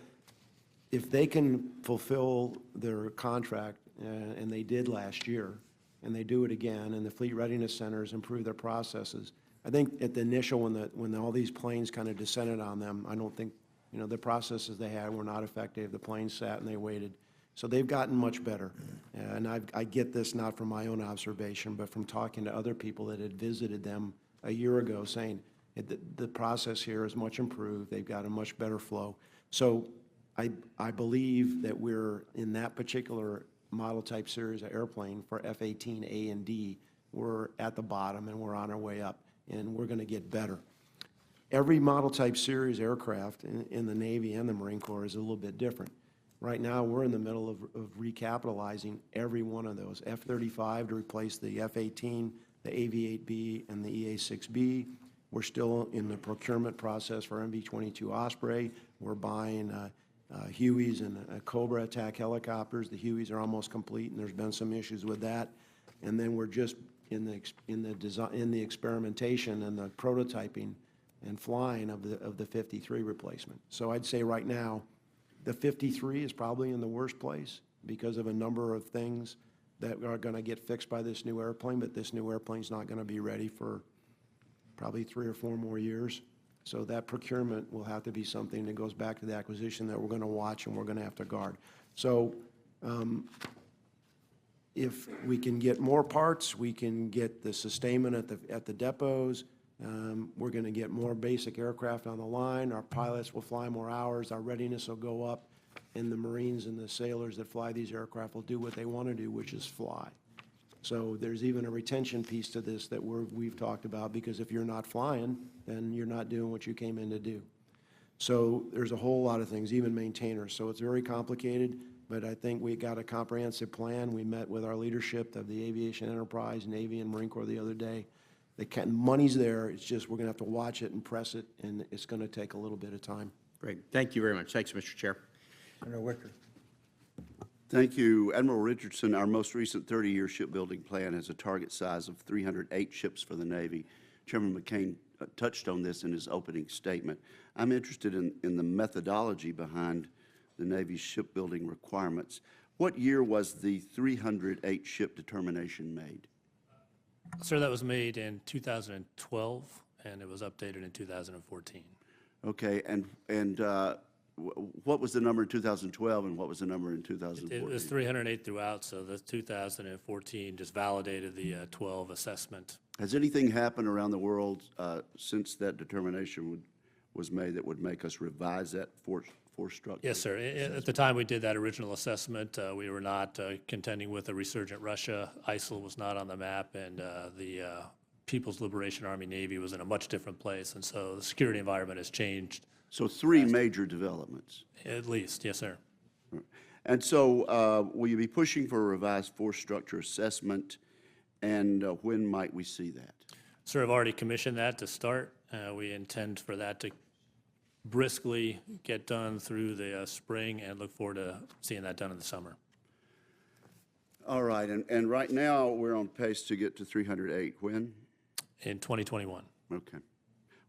if they can fulfill their contract, and they did last year, and they do it again, and the fleet readiness centers improve their processes, I think at the initial, when all these planes kind of descended on them, I don't think, the processes they had were not effective. The planes sat and they waited. So they've gotten much better. And I get this not from my own observation, but from talking to other people that had visited them a year ago, saying the process here is much improved. They've got a much better flow. So I believe that we're in that particular model type series of airplane for F-18A and D, we're at the bottom and we're on our way up, and we're going to get better. Every model type series aircraft in the Navy and the Marine Corps is a little bit different. Right now, we're in the middle of recapitalizing every one of those. F-35 to replace the F-18, the AV-8B, and the EA-6B. We're still in the procurement process for MV-22 Osprey. We're buying Hueys and Cobra attack helicopters. The Hueys are almost complete, and there's been some issues with that. And then we're just in the experimentation and the prototyping and flying of the 53 replacement. So I'd say right now, the 53 is probably in the worst place because of a number of things that are going to get fixed by this new airplane, but this new airplane's not going to be ready for probably 3 or 4 more years. So that procurement will have to be something that goes back to the acquisition that we're going to watch and we're going to have to guard. So if we can get more parts, we can get the sustainment at the depots. We're going to get more basic aircraft on the line. Our pilots will fly more hours. Our readiness will go up. And the Marines and the sailors that fly these aircraft will do what they want to do, which is fly. So there's even a retention piece to this that we've talked about, because if you're not flying, then you're not doing what you came in to do. So there's a whole lot of things, even maintainers. So it's very complicated, but I think we got a comprehensive plan. We met with our leadership of the aviation enterprise, Navy and Marine Corps the other day. Money's there. It's just we're going to have to watch it and press it, and it's going to take a little bit of time. Great. Thank you very much. Thanks, Mr. Chair. Senator Wicker. Thank you. Admiral Richardson, our most recent 30-year shipbuilding plan has a target size of 308 ships for the Navy. Chairman McCain touched on this in his opening statement. I'm interested in the methodology behind the Navy's shipbuilding requirements. What year was the 308 ship determination made? Sir, that was made in 2012, and it was updated in 2014. Okay, and what was the number in 2012, and what was the number in 2014? It was 308 throughout, so the 2014 just validated the 12 assessment. Has anything happened around the world since that determination was made that would make us revise that force structure? Yes, sir. At the time we did that original assessment, we were not contending with a resurgent Russia. ISIL was not on the map, and the People's Liberation Army Navy was in a much different place, and so the security environment has changed. So 3 major developments? At least, yes, sir. And so will you be pushing for a revised force structure assessment, and when might we see that? Sir, I've already commissioned that to start. We intend for that to briskly get done through the spring, and look forward to seeing that done in the summer. All right, and right now we're on pace to get to 308. When? In 2021. Okay.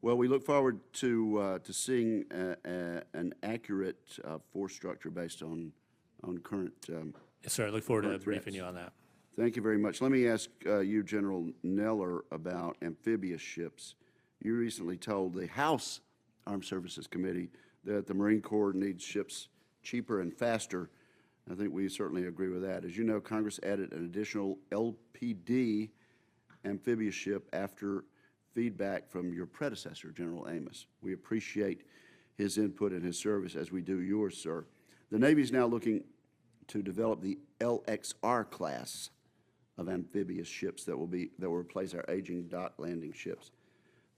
Well, we look forward to seeing an accurate force structure based on current Yes, sir. I look forward to threats. briefing you on that. Thank you very much. Let me ask you, General Neller, about amphibious ships. You recently told the House Armed Services Committee that the Marine Corps needs ships cheaper and faster. I think we certainly agree with that. As you know, Congress added an additional LPD amphibious ship after feedback from your predecessor, General Amos. We appreciate his input and his service, as we do yours, sir. The Navy is now looking to develop the LXR class of amphibious ships that will replace our aging dock landing ships.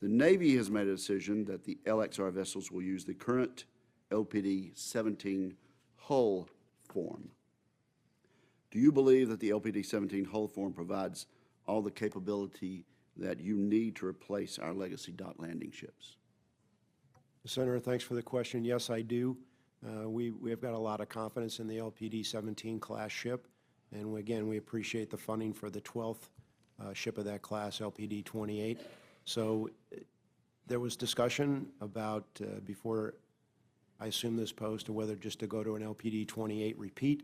The Navy has made a decision that the LXR vessels will use the current LPD-17 hull form. Do you believe that the LPD-17 hull form provides all the capability that you need to replace our legacy dock landing ships? Senator, thanks for the question. Yes, I do. We have got a lot of confidence in the LPD-17 class ship, and again, we appreciate the funding for the 12th ship of that class, LPD-28. So there was discussion about, before I assumed this post, of whether just to go to an LPD-28 repeat.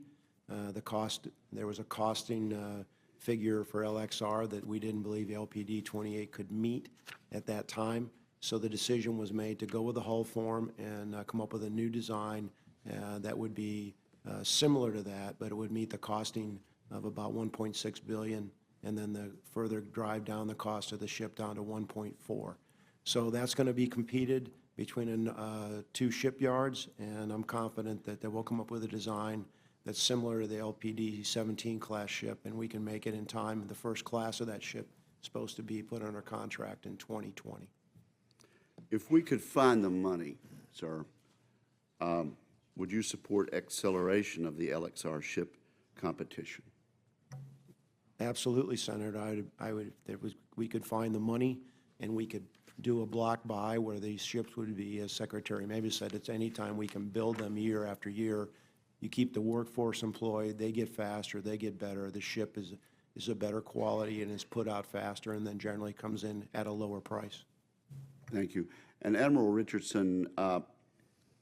There was a costing figure for LXR that we didn't believe LPD-28 could meet at that time. So the decision was made to go with the hull form and come up with a new design that would be similar to that, but it would meet the costing of about $1.6 billion, and then the further drive down the cost of the ship down to 1.4. So that's going to be competed between two shipyards, and I'm confident that they will come up with a design that's similar to the LPD-17 class ship, and we can make it in time. The first class of that ship is supposed to be put under contract in 2020. If we could find the money, sir, would you support acceleration of the LXR ship competition? Absolutely, Senator. I would, we could find the money, and we could do a block buy where these ships would be, as Secretary Mabus said, it's any time we can build them year after year. You keep the workforce employed, they get faster, they get better, the ship is a better quality and is put out faster, and then generally comes in at a lower price. Thank you. And Admiral Richardson,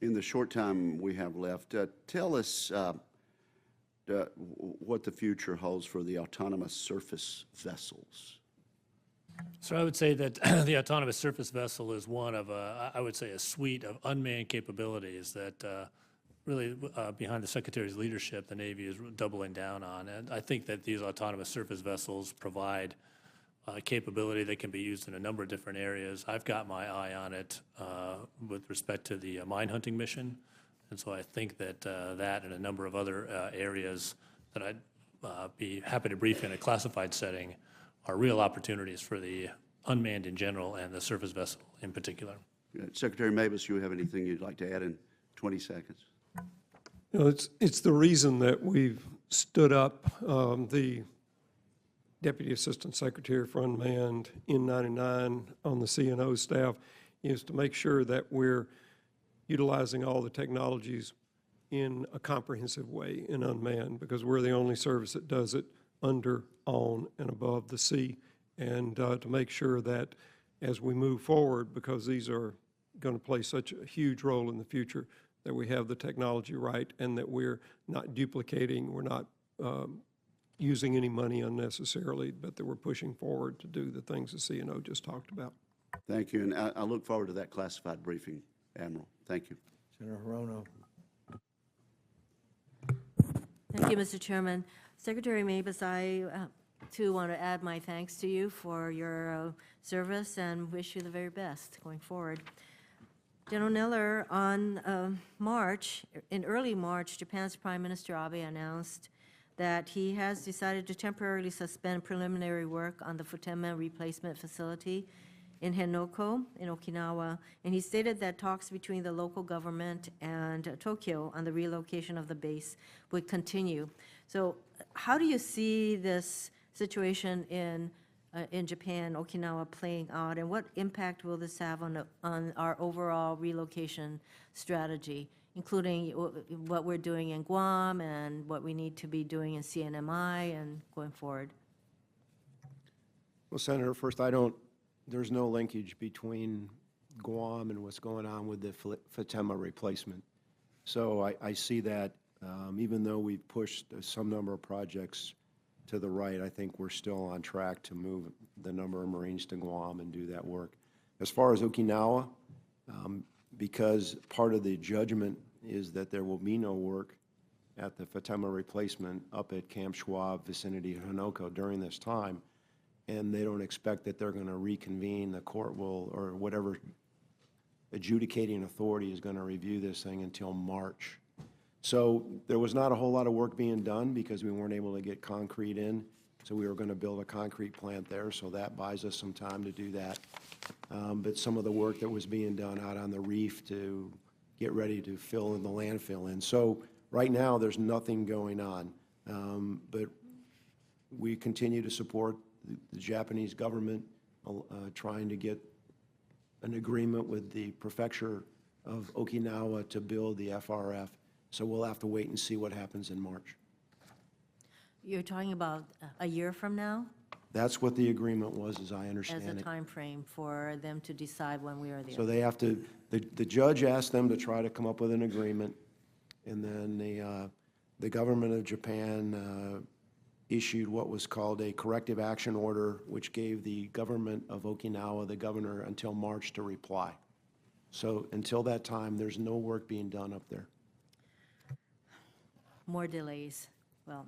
in the short time we have left, tell us what the future holds for the autonomous surface vessels. So I would say that the autonomous surface vessel is one of, I would say, a suite of unmanned capabilities that really, behind the Secretary's leadership, the Navy is doubling down on. And I think that these autonomous surface vessels provide capability that can be used in a number of different areas. I've got my eye on it with respect to the mine hunting mission. And so I think that that and a number of other areas that I'd be happy to brief in a classified setting are real opportunities for the unmanned in general and the surface vessel in particular. Secretary Mabus, you have anything you'd like to add in 20 seconds? You know, it's the reason that we've stood up the Deputy Assistant Secretary for Unmanned N99 on the CNO staff, is to make sure that we're utilizing all the technologies in a comprehensive way in unmanned, because we're the only service that does it under, on, and above the sea, and to make sure that as we move forward, because these are going to play such a huge role in the future, that we have the technology right and that we're not duplicating, we're not using any money unnecessarily, but that we're pushing forward to do the things the CNO just talked about. Thank you, and I look forward to that classified briefing, Admiral. Thank you. Senator Hirono. Thank you, Mr. Chairman. Secretary Mabus, I too want to add my thanks to you for your service and wish you the very best going forward. General Neller, on in early March, Japan's Prime Minister Abe announced that he has decided to temporarily suspend preliminary work on the Futenma replacement facility in Henoko, in Okinawa, and he stated that talks between the local government and Tokyo on the relocation of the base would continue. So how do you see this situation in Japan, Okinawa, playing out, and what impact will this have on our overall relocation strategy, including what we're doing in Guam and what we need to be doing in CNMI and going forward? Well, Senator, first, there's no linkage between Guam and what's going on with the Futenma replacement. So I see that even though we've pushed some number of projects to the right, I think we're still on track to move the number of Marines to Guam and do that work. As far as Okinawa, because part of the judgment is that there will be no work at the Fatima replacement up at Camp Schwab vicinity of Hinoka during this time, and they don't expect that they're going to reconvene. The court will, or whatever adjudicating authority is going to review this thing until March. So there was not a whole lot of work being done because we weren't able to get concrete in. So we were going to build a concrete plant there, so that buys us some time to do that. But some of the work that was being done out on the reef to get ready to fill in the landfill in. So right now, there's nothing going on. But we continue to support the Japanese government trying to get an agreement with the prefecture of Okinawa to build the FRF. So we'll have to wait and see what happens in March. You're talking about a year from now That's what the agreement was, as I as understand a it. time frame for them to decide when we are there? So they have to, the judge asked them to try to come up with an agreement, and then the government of Japan issued what was called a corrective action order, which gave the government of Okinawa, the governor, until March to reply. So until that time, there's no work being done up there. More delays. Well,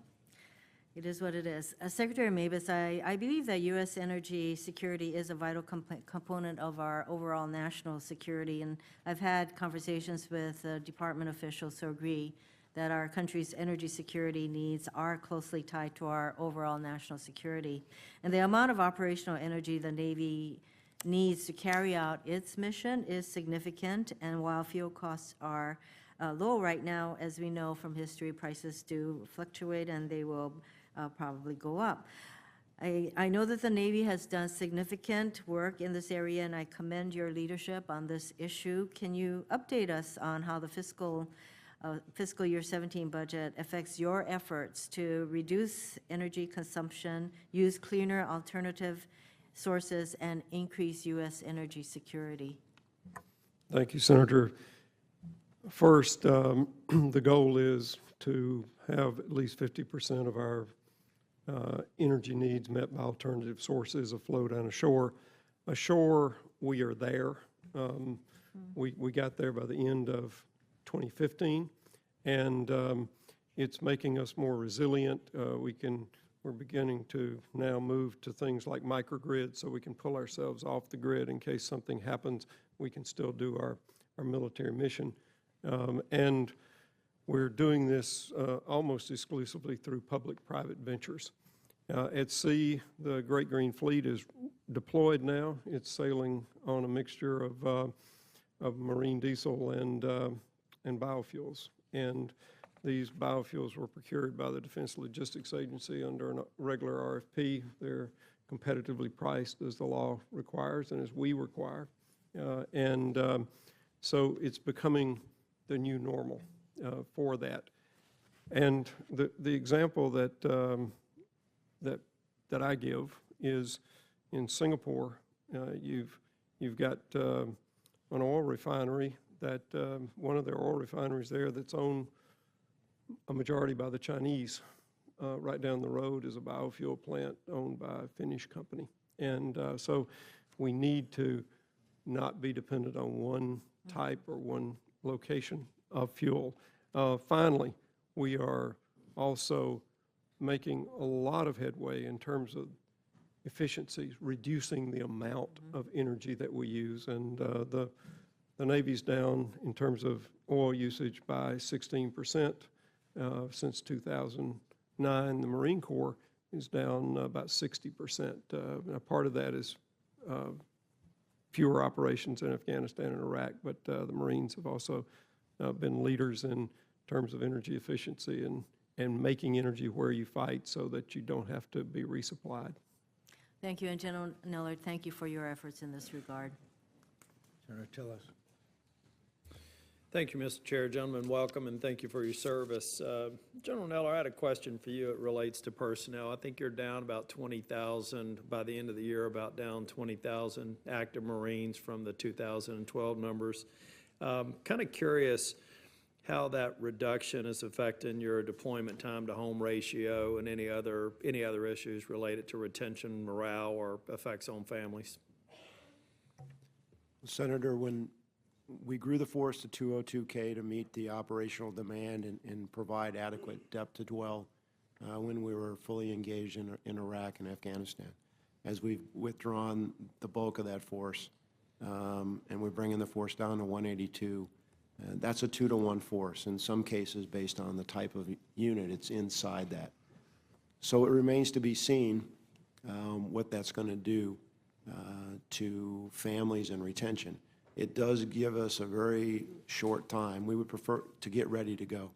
it is what it is. Secretary Mabus, I believe that U.S. energy security is a vital component of our overall national security, and I've had conversations with department officials who agree that our country's energy security needs are closely tied to our overall national security. And the amount of operational energy the Navy needs to carry out its mission is significant, and while fuel costs are low right now, as we know from history, prices do fluctuate and they will probably go up. I know that the Navy has done significant work in this area, and I commend your leadership on this issue. Can you update us on how the fiscal year 17 budget affects your efforts to reduce energy consumption, use cleaner alternative sources, and increase U.S. energy security? Thank you, Senator. First, the goal is to have at least 50% of our energy needs met by alternative sources afloat and ashore. Ashore, we are there. We got there by the end of 2015, and it's making us more resilient. We're beginning to now move to things like microgrids, so we can pull ourselves off the grid in case something happens. We can still do our military mission. And we're doing this almost exclusively through public-private ventures. At sea, the Great Green Fleet is deployed now. It's sailing on a mixture of marine diesel and biofuels. And these biofuels were procured by the Defense Logistics Agency under a regular RFP. They're competitively priced as the law requires and as we require. So it's becoming the new normal for that. And the example that I give is in Singapore. You've got an oil refinery that one of their oil refineries there that's owned a majority by the Chinese. Right down the road is a biofuel plant owned by a Finnish company. And so we need to not be dependent on one type or one location of fuel. Finally, we are also making a lot of headway in terms of efficiencies, reducing the amount of energy that we use. And the Navy's down in terms of oil usage by 16% since 2009. The Marine Corps is down about 60%. Now part of that is fewer operations in Afghanistan and Iraq, but the Marines have also been leaders in terms of energy efficiency and making energy where you fight so that you don't have to be resupplied. Thank you, and General Neller, thank you for your efforts in this regard. Senator Tillis. Thank you, Mr. Chair. Gentlemen, welcome, and thank you for your service. General Neller, I had a question for you. It relates to personnel. I think you're down about 20,000 by the end of the year, about down 20,000 active Marines from the 2012 numbers. Kind of curious how that reduction is affecting your deployment time to home ratio and any other issues related to retention, morale, or effects on families. Senator, when we grew the force to 202K to meet the operational demand and provide adequate depth to dwell when we were fully engaged in Iraq and Afghanistan. As we've withdrawn the bulk of that force, and we're bringing the force down to 182, that's a 2-to-1 force. In some cases, based on the type of unit, it's inside that. So it remains to be seen what that's going to do to families and retention. It does give us a very short time. We would prefer to get ready to go.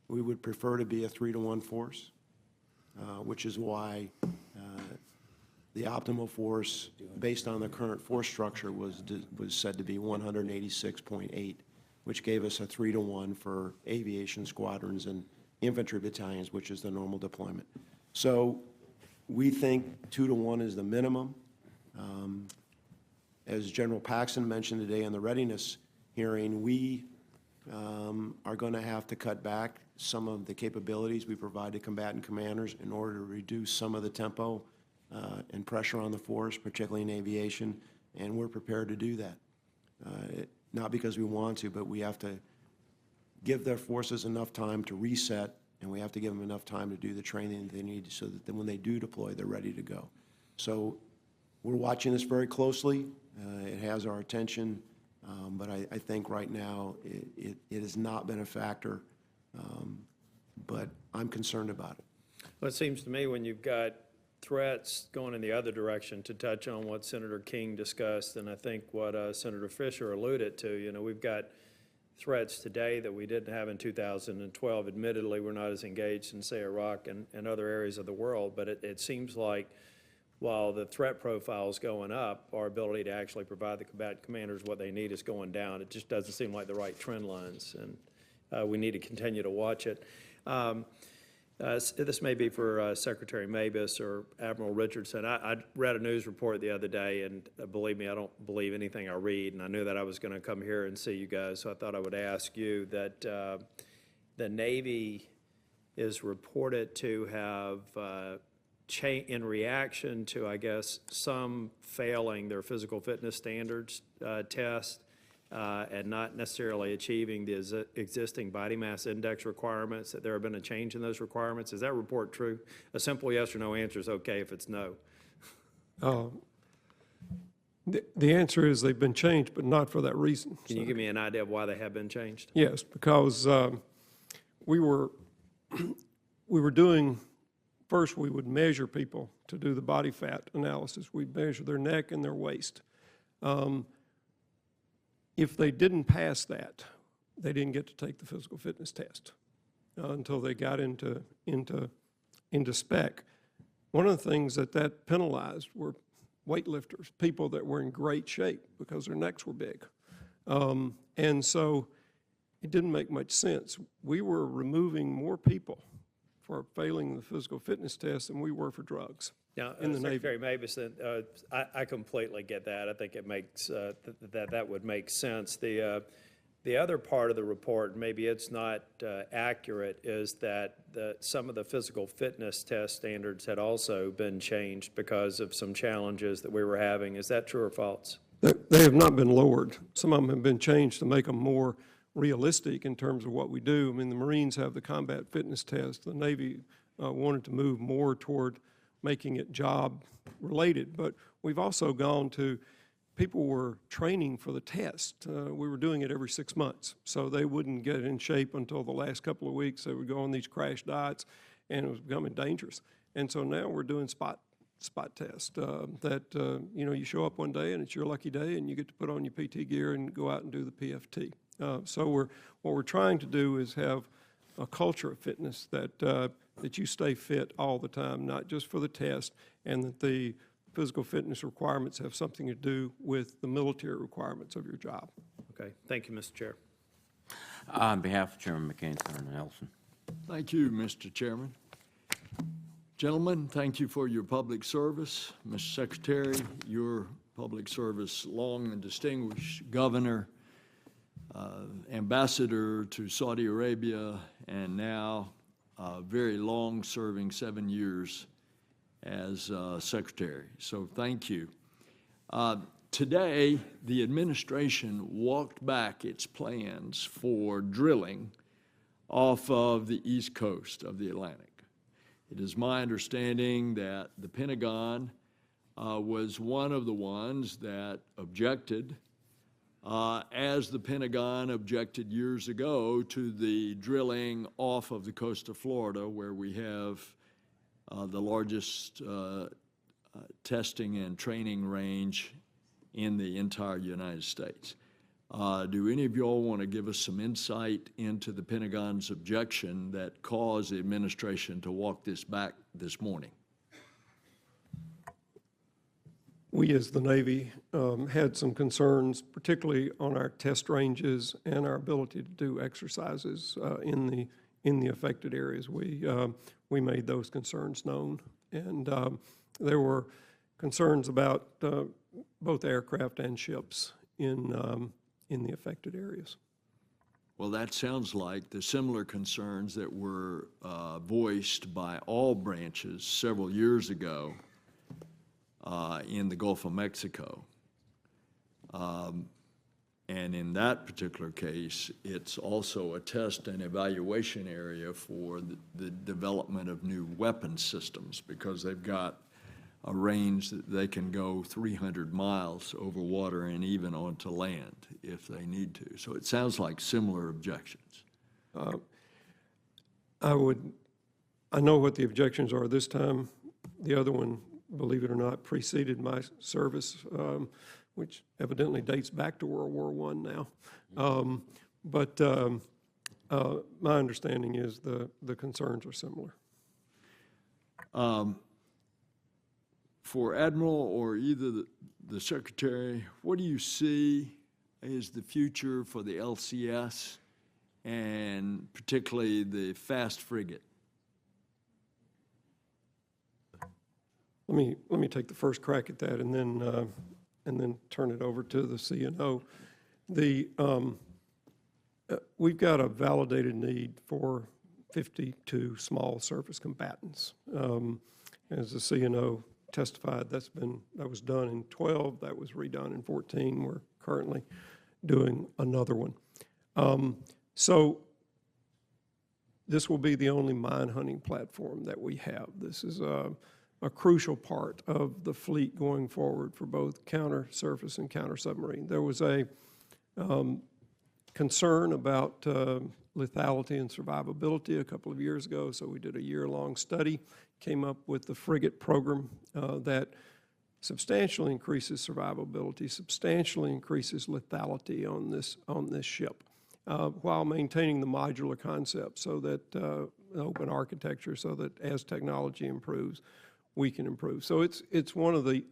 We would prefer to be a 3-to-1 force, which is why the optimal force, based on the current force structure, was said to be 186.8, which gave us a 3-to-1 for aviation squadrons and infantry battalions, which is the normal deployment. So we think 2-to-1 is the minimum. As General Paxton mentioned today in the readiness hearing, we are going to have to cut back some of the capabilities we provide to combatant commanders in order to reduce some of the tempo and pressure on the force, particularly in aviation, and we're prepared to do that. Not because we want to, but we have to give their forces enough time to reset, and we have to give them enough time to do the training they need so that then when they do deploy, they're ready to go. So we're watching this very closely. It has our attention, but I think right now it has not been a factor, but I'm concerned about it. Well, it seems to me when you've got threats going in the other direction, to touch on what Senator King discussed, and I think what Senator Fisher alluded to, you know, we've got threats today that we didn't have in 2012. Admittedly, we're not as engaged in, say, Iraq and other areas of the world, but it seems like while the threat profile is going up, our ability to actually provide the combatant commanders what they need is going down. It just doesn't seem like the right trend lines, and we need to continue to watch it. This may be for Secretary Mabus or Admiral Richardson. I read a news report the other day, and believe me, I don't believe anything I read, and I knew that I was going to come here and see you guys, so I thought I would ask you that the Navy is reported to have in reaction to, I guess, some failing their physical fitness standards test and not necessarily achieving the existing body mass index requirements, that there have been a change in those requirements. Is that report true? A simple yes or no answer is okay if it's no. The answer is they've been changed, but not for that reason. Can you give me an idea of why they have been changed? Yes, because we were doing, first we would measure people to do the body fat analysis. We'd measure their neck and their waist. If they didn't pass that, they didn't get to take the physical fitness test until they got into spec. One of the things that penalized were weightlifters, people that were in great shape because their necks were big. And so it didn't make much sense. We were removing more people for failing the physical fitness test than we were for drugs. Now, in the Navy. Secretary Mabus, I completely get that. I think it makes that would make sense. The other part of the report, maybe it's not accurate, is that some of the physical fitness test standards had also been changed because of some challenges that we were having. Is that true or false? They have not been lowered. Some of them have been changed to make them more realistic in terms of what we do. I mean, the Marines have the combat fitness test. The Navy wanted to move more toward making it job-related. But we've also gone to, people were training for the test. We were doing it every 6 months, so they wouldn't get in shape until the last couple of weeks. They would go on these crash diets, and it was becoming dangerous. And so now we're doing spot test that, you know, you show up one day, and it's your lucky day, and you get to put on your PT gear and go out and do the PFT. So what we're trying to do is have a culture of fitness that you stay fit all the time, not just for the test, and that the physical fitness requirements have something to do with the military requirements of your job. Okay, thank you, Mr. Chair. On behalf of Chairman McCain, Senator Nelson. Thank you, Mr. Chairman. Gentlemen, thank you for your public service. Mr. Secretary, your public service long and distinguished. Governor, ambassador to Saudi Arabia, and now very long-serving 7 years as secretary. So thank you. Today, the administration walked back its plans for drilling off of the east coast of the Atlantic. It is my understanding that the Pentagon was one of the ones that objected, as the Pentagon objected years ago to the drilling off of the coast of Florida, where we have the largest testing and training range in the entire United States. Do any of you all want to give us some insight into the Pentagon's objection that caused the administration to walk this back this morning? We, as the Navy, had some concerns, particularly on our test ranges and our ability to do exercises in the affected areas. We made those concerns known, and there were concerns about both aircraft and ships in the affected areas. Well, that sounds like the similar concerns that were voiced by all branches several years ago in the Gulf of Mexico. And in that particular case, it's also a test and evaluation area for the development of new weapon systems, because they've got a range that they can go 300 miles over water and even onto land if they need to. So it sounds like similar objections. I know what the objections are this time. The other one, believe it or not, preceded my service, which evidently dates back to World War I now. But my understanding is the concerns are similar. For Admiral or either the Secretary, what do you see as the future for the LCS and particularly the fast frigate? Let me take the first crack at that and then turn it over to the CNO. We've got a validated need for 52 small surface combatants. As the CNO testified, that was done in 12, that was redone in 14. We're currently doing another one. So this will be the only mine hunting platform that we have. This is a crucial part of the fleet going forward for both counter surface and counter submarine. There was a concern about lethality and survivability a couple of years ago, so we did a year-long study, came up with the frigate program that substantially increases survivability, substantially increases lethality on this ship, while maintaining the modular concept, so that open architecture, so that as technology improves, we can improve. So it's one of the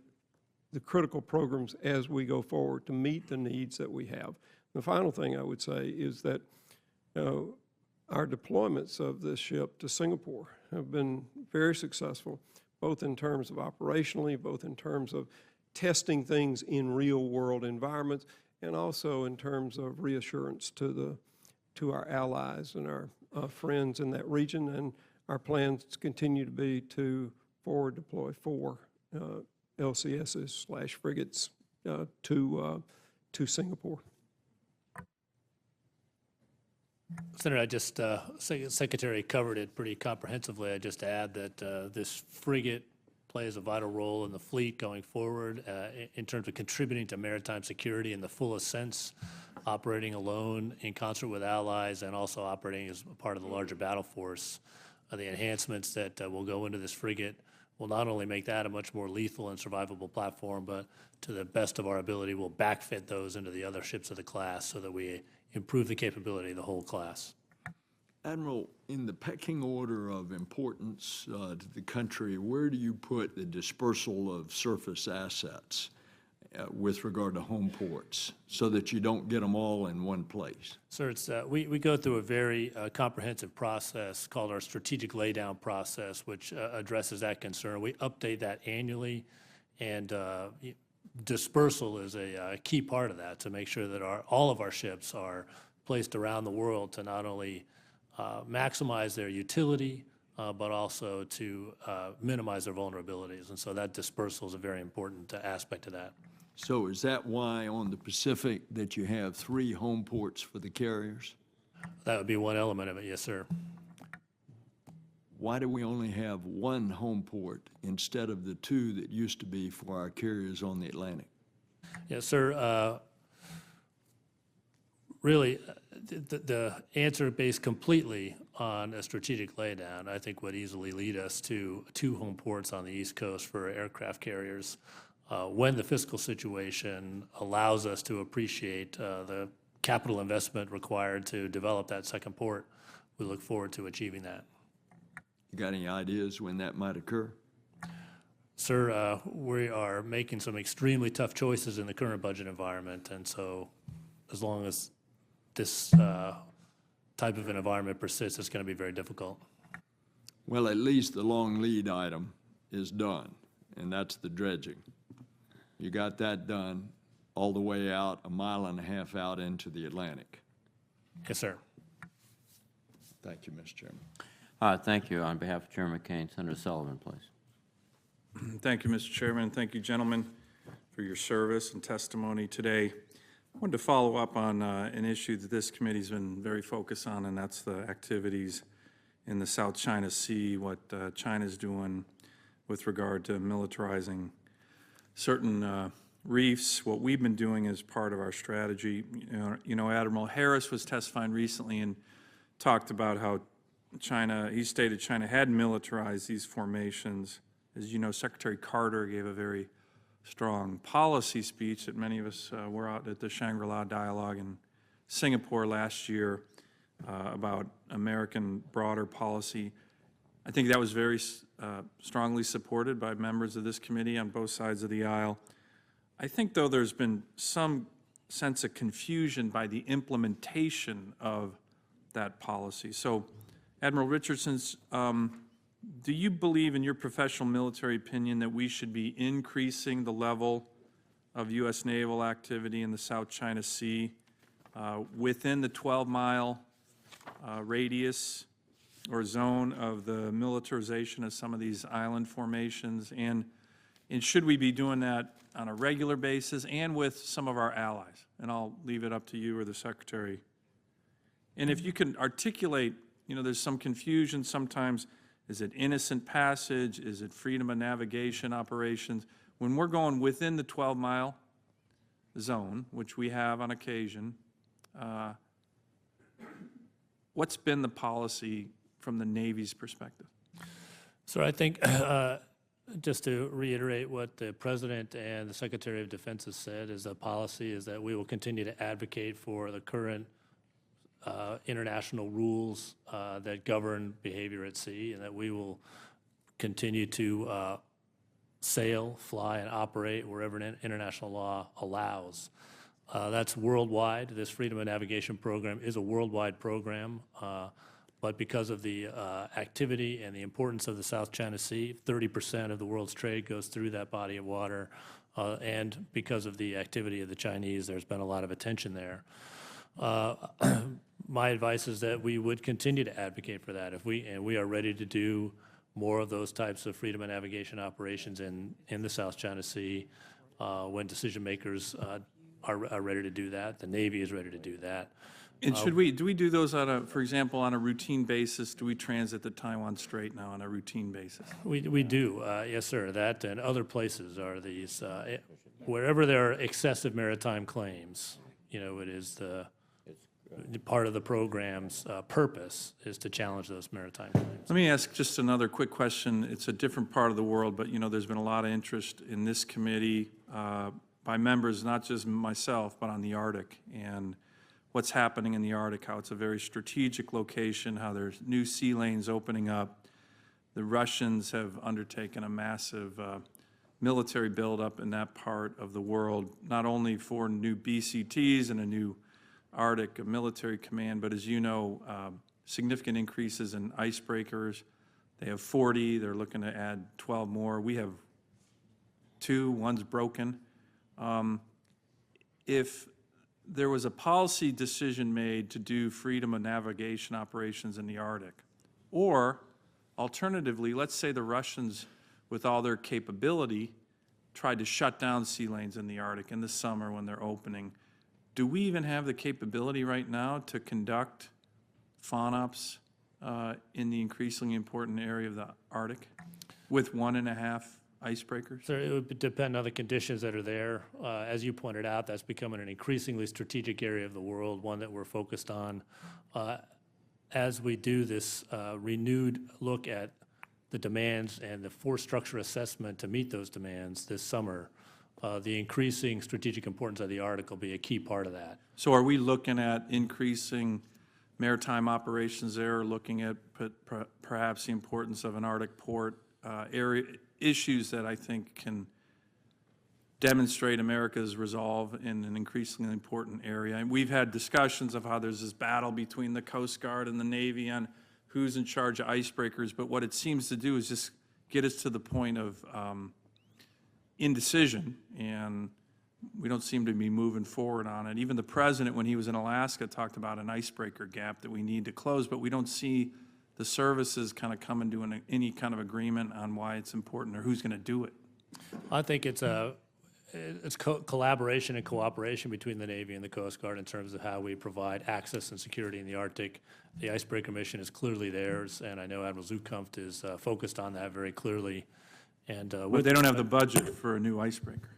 critical programs as we go forward to meet the needs that we have. The final thing I would say is that our deployments of this ship to Singapore have been very successful, both in terms of operationally, both in terms of testing things in real-world environments, and also in terms of reassurance to our allies and our friends in that region. And our plans continue to be to forward deploy 4 LCSs/frigates to Singapore. Senator, I just, Secretary covered it pretty comprehensively. I just add that this frigate plays a vital role in the fleet going forward in terms of contributing to maritime security in the fullest sense, operating alone in concert with allies and also operating as part of the larger battle force. The enhancements that will go into this frigate will not only make that a much more lethal and survivable platform, but to the best of our ability, will backfit those into the other ships of the class so that we improve the capability of the whole class. Admiral, in the pecking order of importance to the country, where do you put the dispersal of surface assets with regard to home ports so that you don't get them all in one place? Sir, it's, we go through a very comprehensive process called our strategic laydown process, which addresses that concern. We update that annually, and dispersal is a key part of that, to make sure that all of our ships are placed around the world to not only maximize their utility, but also to minimize their vulnerabilities. And so that dispersal is a very important aspect of that. So is that why on the Pacific that you have 3 home ports for the carriers? That would be one element of it, yes, sir. Why do we only have 1 home port instead of the 2 that used to be for our carriers on the Atlantic? Yes, sir. Really, the answer based completely on a strategic laydown, I think would easily lead us to 2 home ports on the East Coast for aircraft carriers. When the fiscal situation allows us to appreciate the capital investment required to develop that second port, we look forward to achieving that. You got any ideas when that might occur? Sir, we are making some extremely tough choices in the current budget environment, and so as long as this type of an environment persists, it's going to be very difficult. Well, at least the long lead item is done, and that's the dredging. You got that done all the way out, 1.5 miles out into the Atlantic. Yes, sir. Thank you, Mr. Chairman. Thank you. On behalf of Chairman McCain, Senator Sullivan, please. Thank you, Mr. Chairman. Thank you, gentlemen, for your service and testimony today. I wanted to follow up on an issue that this committee's been very focused on, and that's the activities in the South China Sea, what China's doing with regard to militarizing certain reefs. What we've been doing as part of our strategy. You know, Admiral Harris was testifying recently and talked about how China, he stated China had militarized these formations. As you know, Secretary Carter gave a very strong policy speech that many of us were out at the Shangri-La Dialogue in Singapore last year about American broader policy. I think that was very strongly supported by members of this committee on both sides of the aisle. I think, though, there's been some sense of confusion by the implementation of that policy. So, Admiral Richardson, do you believe, in your professional military opinion, that we should be increasing the level of U.S. naval activity in the South China Sea within the 12-mile radius or zone of the militarization of some of these island formations? And should we be doing that on a regular basis and with some of our allies? And I'll leave it up to you or the Secretary. And if you can articulate, you know, there's some confusion sometimes. Is it innocent passage? Is it freedom of navigation operations? When we're going within the 12-mile zone, which we have on occasion, what's been the policy from the Navy's perspective? So I think, just to reiterate what the President and the Secretary of Defense has said, is the policy is that we will continue to advocate for the current international rules that govern behavior at sea, and that we will continue to sail, fly, and operate wherever international law allows. That's worldwide. This Freedom of Navigation program is a worldwide program, but because of the activity and the importance of the South China Sea, 30% of the world's trade goes through that body of water, and because of the activity of the Chinese, there's been a lot of attention there. My advice is that we would continue to advocate for that. And we are ready to do more of those types of freedom of navigation operations in the South China Sea when decision makers are ready to do that. The Navy is ready to do that. And do we do those for example, on a routine basis? Do we transit the Taiwan Strait now on a routine basis? We do, yes, sir. That and other places are these, wherever there are excessive maritime claims, you know, it is the part of the program's purpose is to challenge those maritime claims. Let me ask just another quick question. It's a different part of the world, but, you know, there's been a lot of interest in this committee by members, not just myself, but on the Arctic and what's happening in the Arctic, how it's a very strategic location, how there's new sea lanes opening up. The Russians have undertaken a massive military buildup in that part of the world, not only for new BCTs and a new Arctic military command, but as you know, significant increases in icebreakers. They have 40, they're looking to add 12 more. We have 2, one's broken. If there was a policy decision made to do freedom of navigation operations in the Arctic, or alternatively, let's say the Russians, with all their capability, tried to shut down sea lanes in the Arctic in the summer when they're opening. Do we even have the capability right now to conduct FONOPs in the increasingly important area of the Arctic with 1.5 icebreakers? So it would depend on the conditions that are there. As you pointed out, that's becoming an increasingly strategic area of the world, one that we're focused on. As we do this renewed look at the demands and the force structure assessment to meet those demands this summer, the increasing strategic importance of the Arctic will be a key part of that. So are we looking at increasing maritime operations there, looking at perhaps the importance of an Arctic port, area issues that I think can demonstrate America's resolve in an increasingly important area? And we've had discussions of how there's this battle between the Coast Guard and the Navy on who's in charge of icebreakers, but what it seems to do is just get us to the point of indecision, and we don't seem to be moving forward on it. Even the president, when he was in Alaska, talked about an icebreaker gap that we need to close, but we don't see the services kind of coming to any kind of agreement on why it's important or who's going to do it. I think it's collaboration and cooperation between the Navy and the Coast Guard in terms of how we provide access and security in the Arctic. The icebreaker mission is clearly theirs, and I know Admiral Zukunft is focused on that very clearly. And But they don't have the budget for a new icebreaker.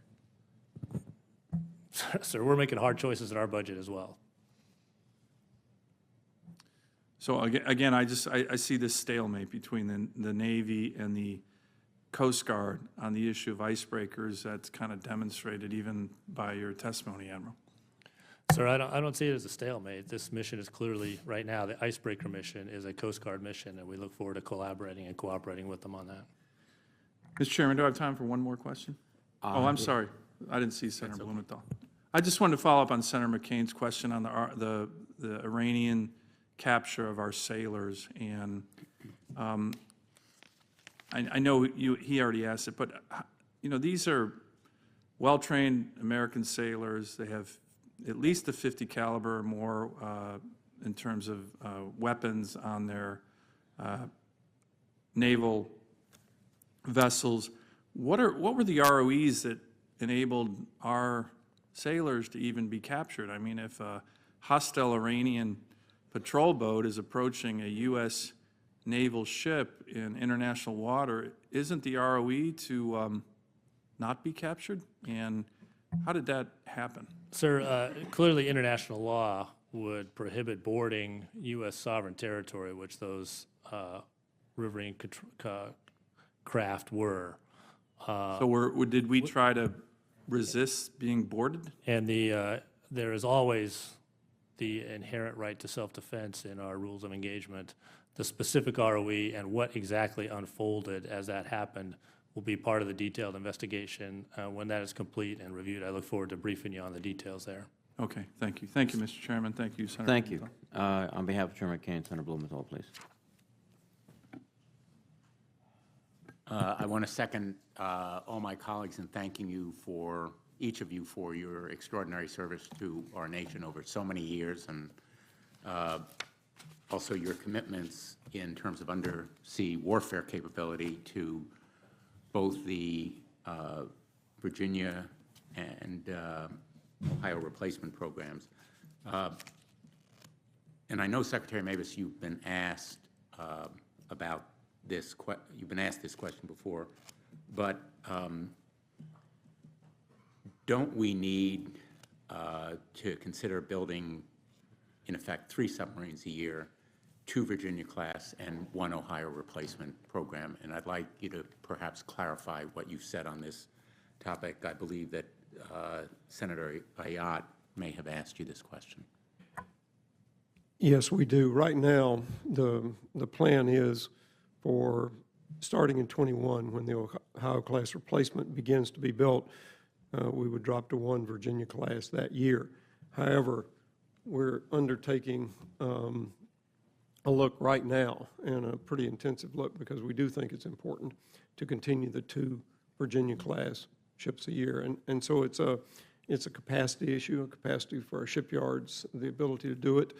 So we're making hard choices in our budget as well. So again, I see this stalemate between the Navy and the Coast Guard on the issue of icebreakers. That's kind of demonstrated even by your testimony, Admiral. Sir, I don't see it as a stalemate. This mission is clearly, right now, the icebreaker mission is a Coast Guard mission, and we look forward to collaborating and cooperating with them on that. Mr. Chairman, do I have time for one more question? Oh, I'm sorry. I didn't see Senator Blumenthal. I just wanted to follow up on Senator McCain's question on the Iranian capture of our sailors. And I know he already asked it, but these are well-trained American sailors. They have at least a .50 caliber or more in terms of weapons on their naval vessels. What were the ROEs that enabled our sailors to even be captured? I mean, if a hostile Iranian patrol boat is approaching a U.S. naval ship in international water, isn't the ROE to not be captured? And how did that happen? Sir, clearly international law would prohibit boarding U.S. sovereign territory, which those riverine craft were. So did we try to resist being boarded? And there is always the inherent right to self-defense in our rules of engagement. The specific ROE and what exactly unfolded as that happened will be part of the detailed investigation. When that is complete and reviewed, I look forward to briefing you on the details there. Okay, thank you. Thank you, Mr. Chairman. Thank you, Senator. Thank you. On behalf of Chairman McCain, Senator Blumenthal, please. I want to second all my colleagues in thanking you for, each of you, for your extraordinary service to our nation over so many years, and also your commitments in terms of undersea warfare capability to both the Virginia and Ohio replacement programs. And I know, Secretary Mabus, you've been asked about this. You've been asked this question before, but don't we need to consider building, in effect, 3 submarines a year, 2 Virginia-class and 1 Ohio replacement program? And I'd like you to perhaps clarify what you've said on this topic. I believe that Senator Ayotte may have asked you this question. Yes, we do. Right now, the plan is for starting in 21, when the Ohio-class replacement begins to be built, we would drop to 1 Virginia-class that year. However, we're undertaking a look right now, and a pretty intensive look, because we do think it's important to continue the 2 Virginia-class ships a year. And so it's a capacity issue, a capacity for our shipyards, the ability to do it.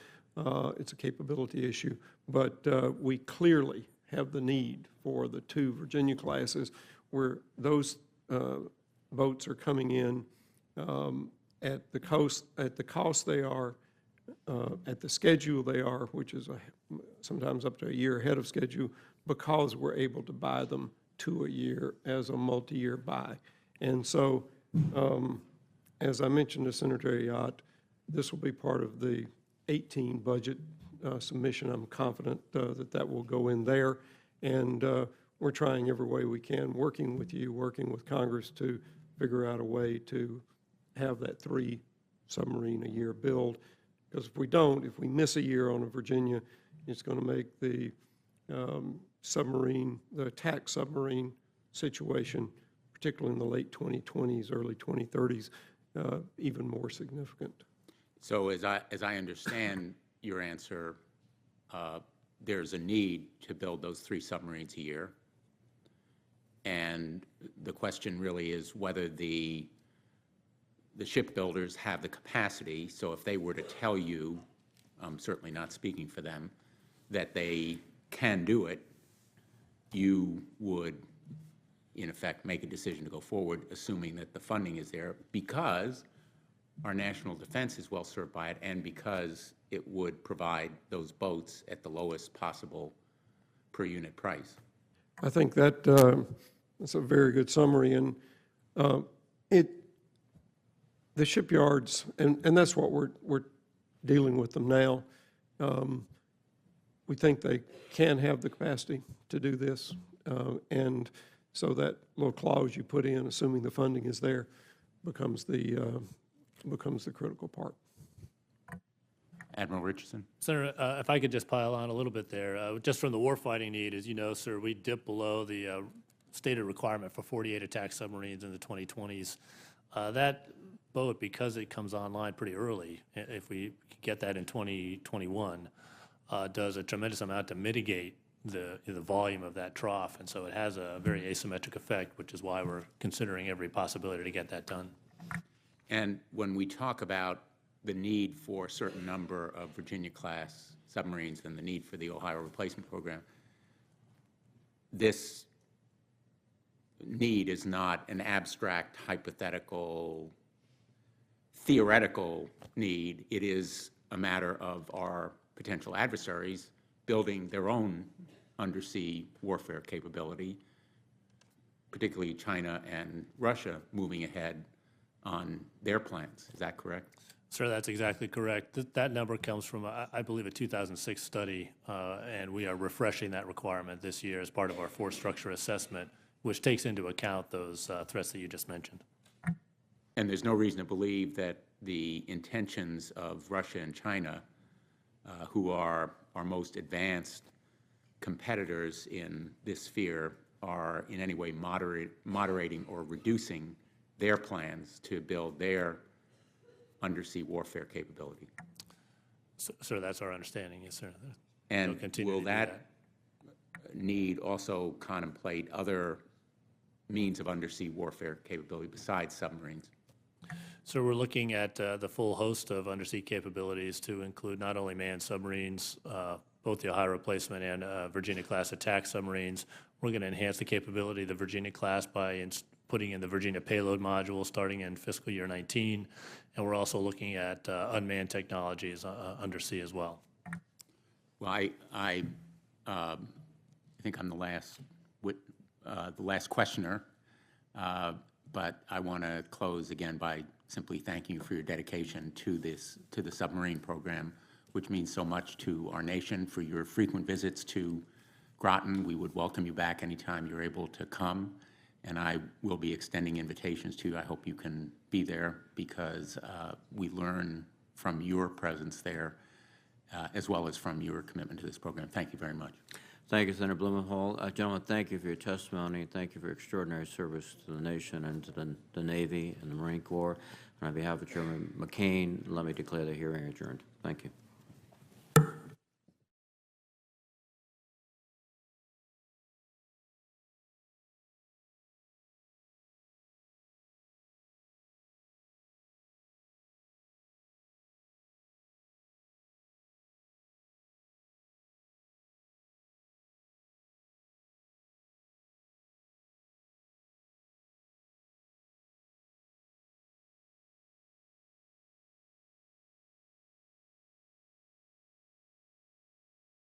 It's a capability issue, but we clearly have the need for the 2 Virginia classes, where those boats are coming in at the cost they are, at the schedule they are, which is sometimes up to a year ahead of schedule, because we're able to buy them to a year as a multi-year buy. And so, as I mentioned to Senator Ayotte, this will be part of the 18 budget submission. I'm confident that will go in there. And we're trying every way we can, working with you, working with Congress to figure out a way to have that 3 submarine a year build. Because if we don't, if we miss a year on a Virginia, it's going to make the submarine, the attack submarine situation, particularly in the late 2020s, early 2030s, even more significant. So as I understand your answer, there's a need to build those 3 submarines a year. And the question really is whether the shipbuilders have the capacity. So if they were to tell you, I'm certainly not speaking for them, that they can do it, you would, in effect, make a decision to go forward, assuming that the funding is there, because our national defense is well served by it, and because it would provide those boats at the lowest possible per unit price. I think that that's a very good summary, and the shipyards, and that's what we're dealing with them now. We think they can have the capacity to do this, and so that little clause you put in, assuming the funding is there, becomes the critical part. Admiral Richardson. Senator, if I could just pile on a little bit there, just from the warfighting need, as you know, sir, we dip below the stated requirement for 48 attack submarines in the 2020s. That boat, because it comes online pretty early, if we get that in 2021, does a tremendous amount to mitigate the volume of that trough, and so it has a very asymmetric effect, which is why we're considering every possibility to get that done. And when we talk about the need for a certain number of Virginia-class submarines and the need for the Ohio replacement program, this need is not an abstract, hypothetical, theoretical need. It is a matter of our potential adversaries building their own undersea warfare capability, particularly China and Russia moving ahead on their plans. Is that correct? Sir, that's exactly correct. That number comes from, I believe, a 2006 study, and we are refreshing that requirement this year as part of our force structure assessment, which takes into account those threats that you just mentioned. And there's no reason to believe that the intentions of Russia and China, who are our most advanced competitors in this sphere, are in any way moderating or reducing their plans to build their undersea warfare capability. Sir, that's our understanding, yes, sir. And will that need also contemplate other means of undersea warfare capability besides submarines? So we're looking at the full host of undersea capabilities to include not only manned submarines, both the Ohio replacement and Virginia-class attack submarines. We're going to enhance the capability of the Virginia-class by putting in the Virginia payload module starting in fiscal year 19, and we're also looking at unmanned technologies undersea as well. Well, I think I'm the last questioner, but I want to close again by simply thanking you for your dedication to the submarine program, which means so much to our nation. For your frequent visits to Groton, we would welcome you back anytime you're able to come, and I will be extending invitations to you. I hope you can be there, because we learn from your presence there as well as from your commitment to this program. Thank you very much. Thank you, Senator Blumenthal. Gentlemen, thank you for your testimony. Thank you for your extraordinary service to the nation and to the Navy and the Marine Corps. And on behalf of Chairman McCain, let me declare the hearing adjourned. Thank you.